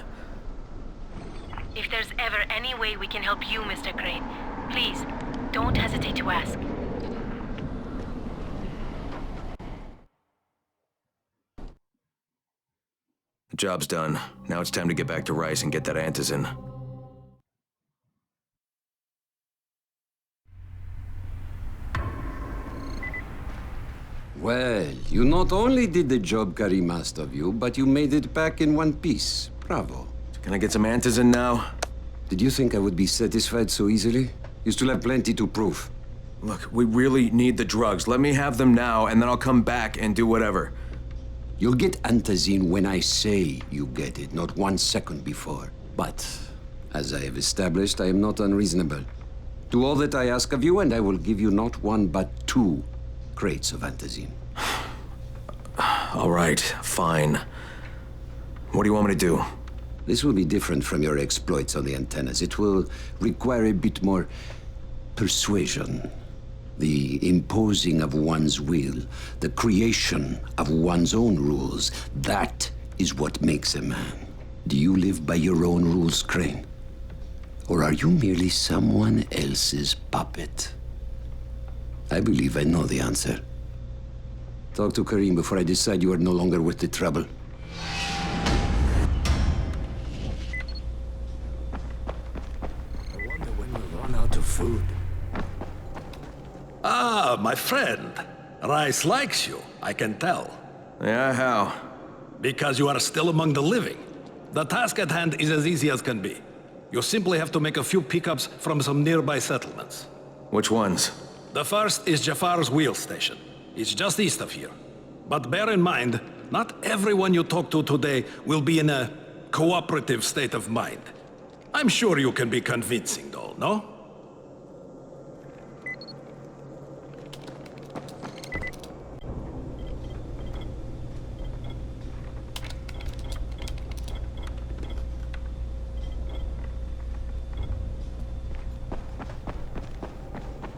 If there's ever any way we can help you, Mr. Crane, please, don't hesitate to ask. The job's done. Now it's time to get back to Rice and get that antizin. Well, you not only did the job Karim asked of you, but you made it back in one piece. Bravo. Can I get some antizin now? Did you think I would be satisfied so easily? You still have plenty to prove. Look, we really need the drugs. Let me have them now, and then I'll come back and do whatever. You'll get antizin when I say you get it, not 1 second before. But, as I have established, I am not unreasonable. Do all that I ask of you, and I will give you not 1, but 2 crates of antizin. All right, fine. What do you want me to do? This will be different from your exploits on the antennas. It will require a bit more persuasion. The imposing of one's will, the creation of one's own rules. That is what makes a man. Do you live by your own rules, Crane? Or are you merely someone else's puppet? I believe I know the answer. Talk to Karim before I decide you are no longer worth the trouble. I wonder when we'll run out of food. Ah, my friend. Rice likes you, I can tell. Yeah, how? Because you are still among the living. The task at hand is as easy as can be. You simply have to make a few pickups from some nearby settlements. Which ones? The first is Jafar's wheel station. It's just east of here. But bear in mind, not everyone you talk to today will be in a cooperative state of mind. I'm sure you can be convincing, though, no?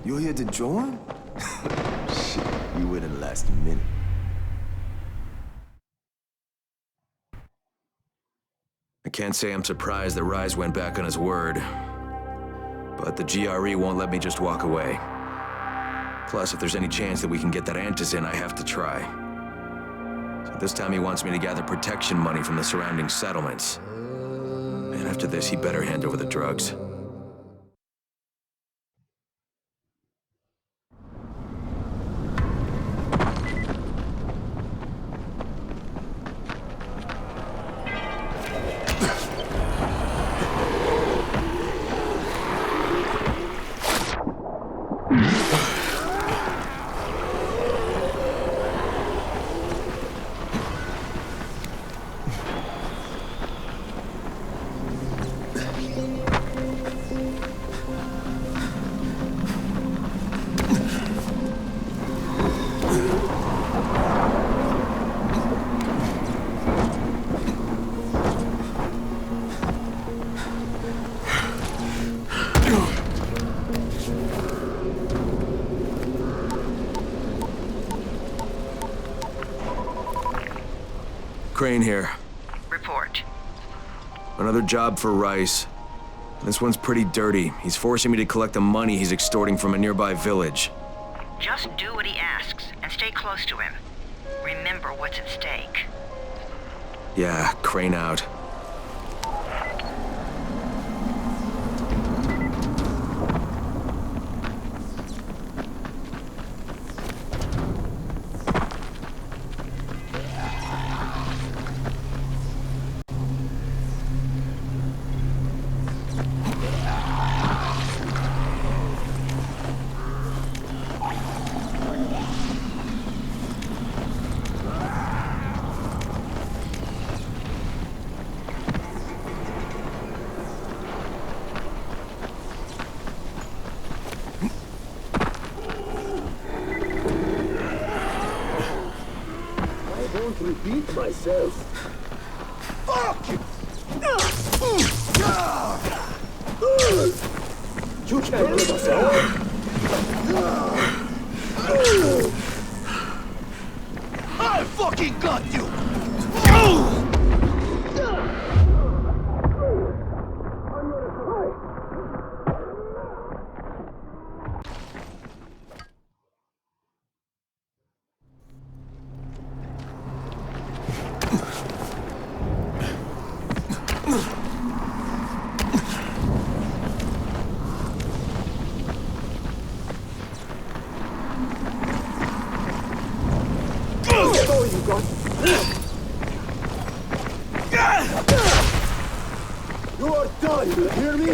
You're here to join? Shit, you wait in the last minute. I can't say I'm surprised that Rise went back on his word. But the GRE won't let me just walk away. Plus, if there's any chance that we can get that antizin, I have to try. So this time he wants me to gather protection money from the surrounding settlements. And after this, he better hand over the drugs. Crane here. Report. Another job for Rice. This one's pretty dirty. He's forcing me to collect the money he's extorting from a nearby village. Just do what he asks, and stay close to him. Remember what's at stake. Yeah, Crane out. beat myself. Fuck you! You can't get us out. I fucking got you! You are done, you hear me?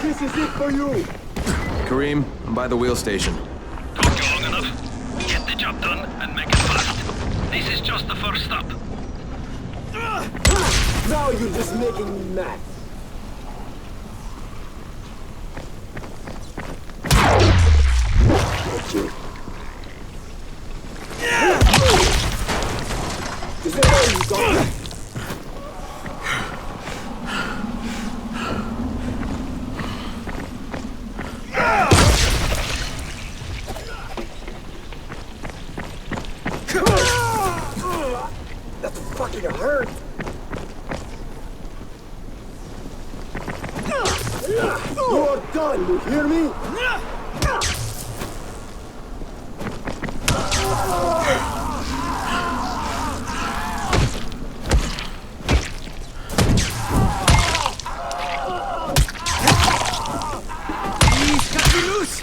This is it for you! Kareem, I'm by the wheel station. Took you long enough. Get the job done and make it fast. This is just the first stop. Now you're just making me mad. Okay. Is that all you got? That fucking hurt! You are done, you hear me? Please, cut me loose!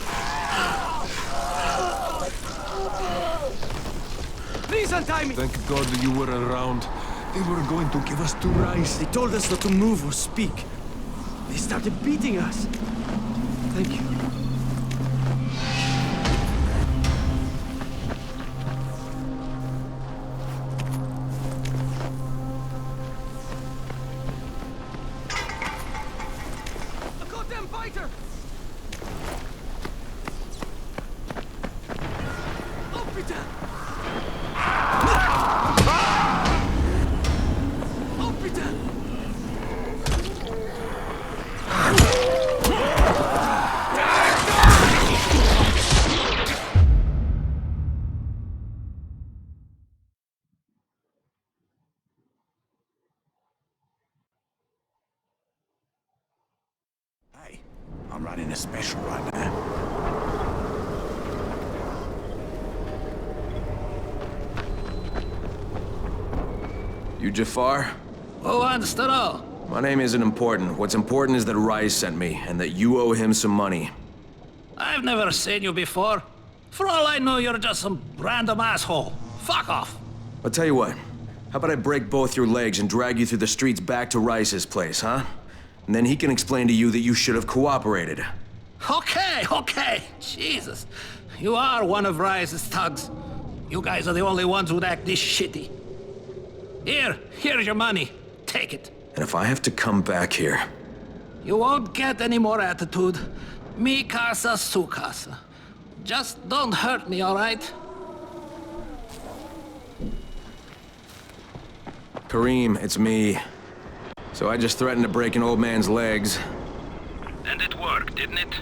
Please untie me! Thank God that you were around. They were going to give us 2 rice. They told us not to move or speak. They started beating us. Thank you. A goddamn fighter! Oh, Peter! Oh, Peter! Hey, I'm running a special right now. You Jafar? Who wants to know? My name isn't important. What's important is that Rise sent me, and that you owe him some money. I've never seen you before. For all I know, you're just some random asshole. Fuck off. I'll tell you what. How about I break both your legs and drag you through the streets back to Rice's place, huh? And then he can explain to you that you should have cooperated. Okay. Jesus. You are one of Rise's thugs. You guys are the only ones who'd act this shitty. Here's your money. Take it. And if I have to come back here... You won't get any more attitude. Mi casa, su casa. Just don't hurt me, all right? Kareem, it's me. So I just threatened to break an old man's legs. And it worked, didn't it?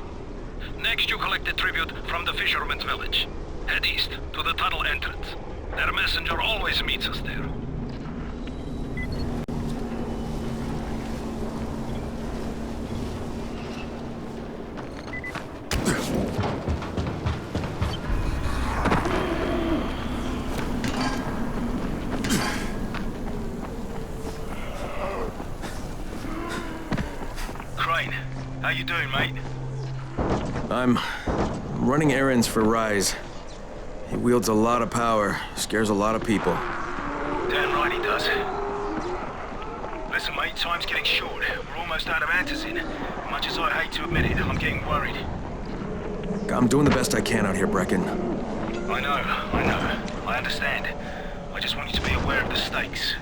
Next you collect the tribute from the fisherman's village. Head east to the tunnel entrance. Their messenger always meets us there. Crane, how you doing, mate? I'm running errands for Rise. He wields a lot of power, scares a lot of people. Damn right he does. Listen, mate, time's getting short. We're almost out of Antizin. Much as I hate to admit it, I'm getting worried. I'm doing the best I can out here, Brecken. I know. I understand. I just want you to be aware of the stakes.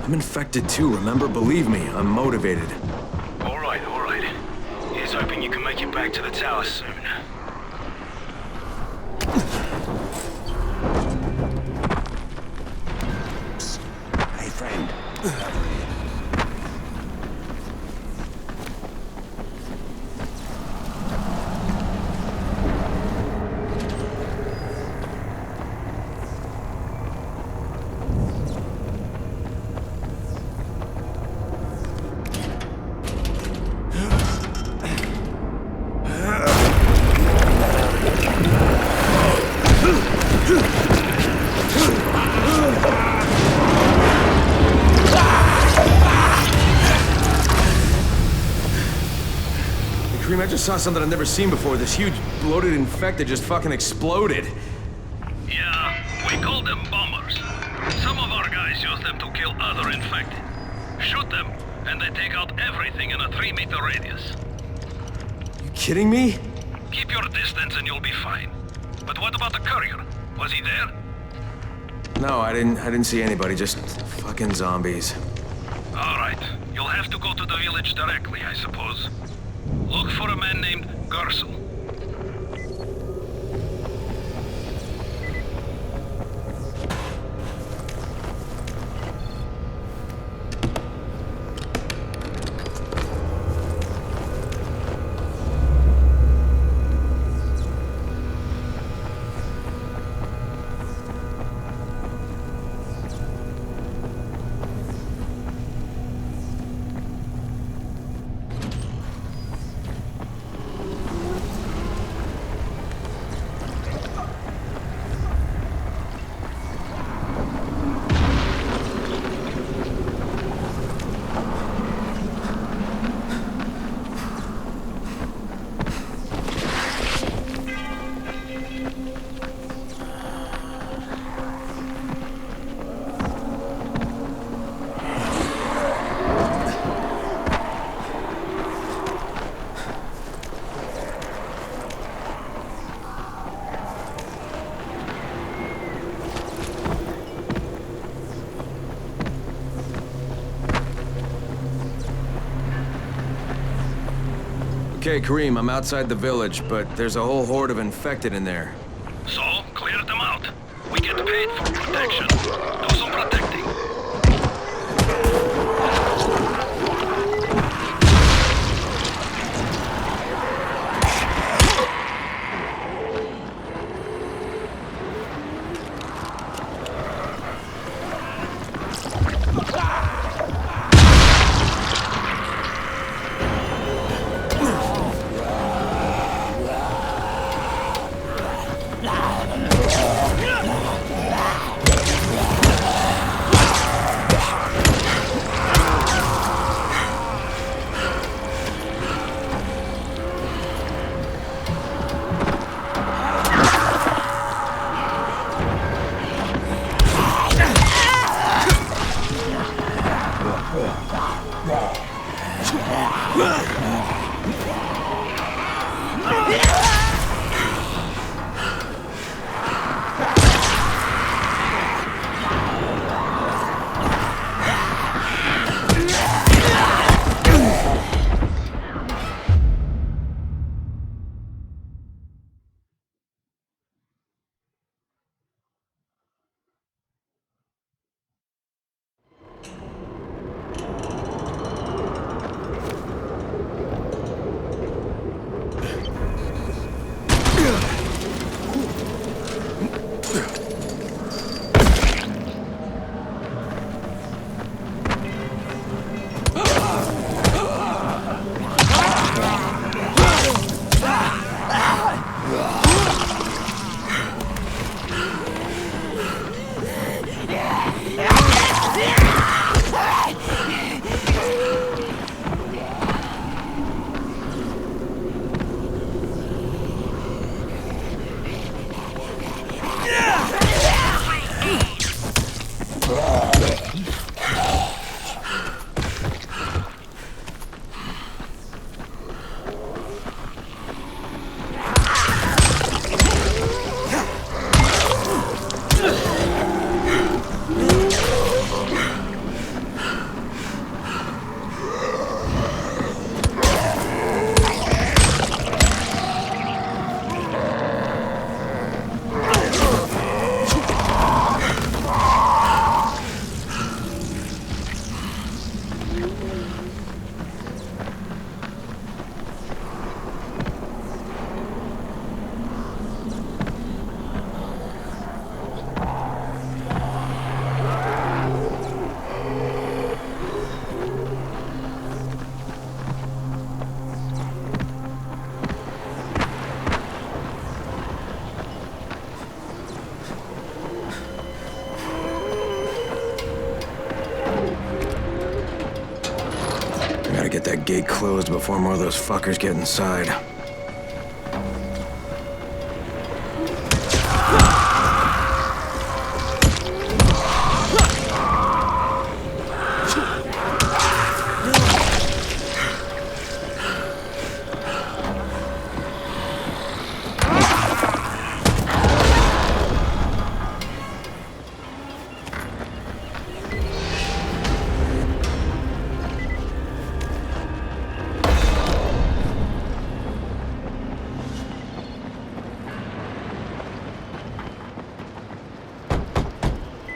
I'm infected too, remember? Believe me, I'm motivated. All right. Here's hoping you can make it back to the tower soon. I just saw something I've never seen before. This huge, bloated infected just fucking exploded. Yeah, we call them bombers. Some of our guys use them to kill other infected. Shoot them, and they take out everything in a 3-meter radius. You kidding me? Keep your distance and you'll be fine. But what about the courier? Was he there? No, I didn't see anybody, just fucking zombies. All right, you'll have to go to the village directly, I suppose. Look for a man named Gersel. Okay, Kareem, I'm outside the village, but there's a whole horde of infected in there. So, clear them out. We get paid for protection. Do some protecting. Gotta get that gate closed before more of those fuckers get inside.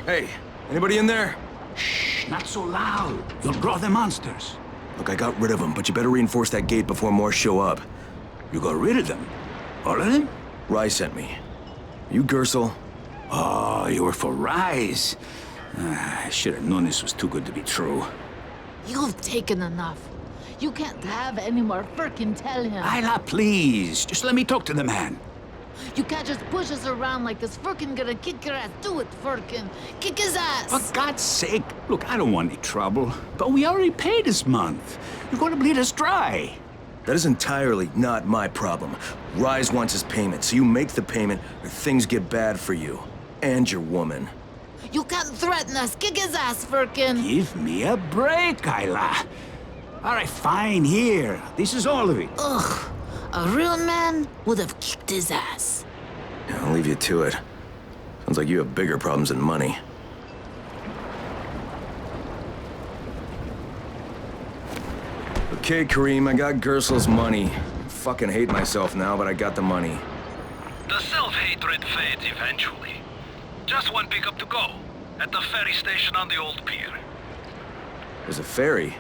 Hey, anybody in there? Shh, not so loud. You'll draw the monsters. Look, I got rid of them, but you better reinforce that gate before more show up. You got rid of them? All of them? Rise sent me. You Gersel? Oh, you were for Rise. I should have known this was too good to be true. You've taken enough. You can't have any more. Firkin, tell him. Isla, please. Just let me talk to the man. You can't just push us around like this. Firkin gonna kick your ass. Do it, Firkin. Kick his ass. For God's sake. Look, I don't want any trouble. But we already paid this month. You're gonna bleed us dry. That is entirely not my problem. Rise wants his payment, so you make the payment or things get bad for you. And your woman. You can't threaten us. Kick his ass, Firkin. Give me a break, Isla. All right, fine, here. This is all of it. Ugh. A real man would have kicked his ass. Yeah, I'll leave you to it. Sounds like you have bigger problems than money. Okay, Kareem, I got Gersel's money. I fucking hate myself now, but I got the money. The self-hatred fades eventually. Just one pickup to go. At the ferry station on the old pier. There's a ferry?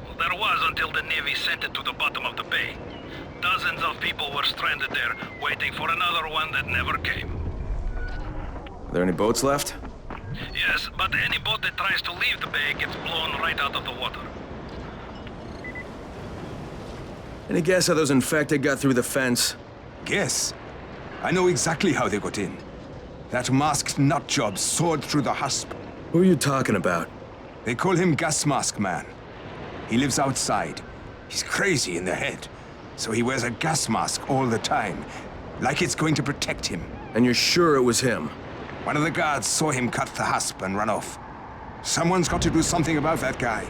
Well, there was until the Navy sent it to the bottom of the bay. Dozens of people were stranded there, waiting for another one that never came. Are there any boats left? Yes, but any boat that tries to leave the bay gets blown right out of the water. Any guess how those infected got through the fence? Guess? I know exactly how they got in. That masked nutjob soared through the husp. Who are you talking about? They call him Gas Mask Man. He lives outside. He's crazy in the head. So he wears a gas mask all the time, like it's going to protect him. And you're sure it was him? One of the guards saw him cut the husp and run off. Someone's got to do something about that guy.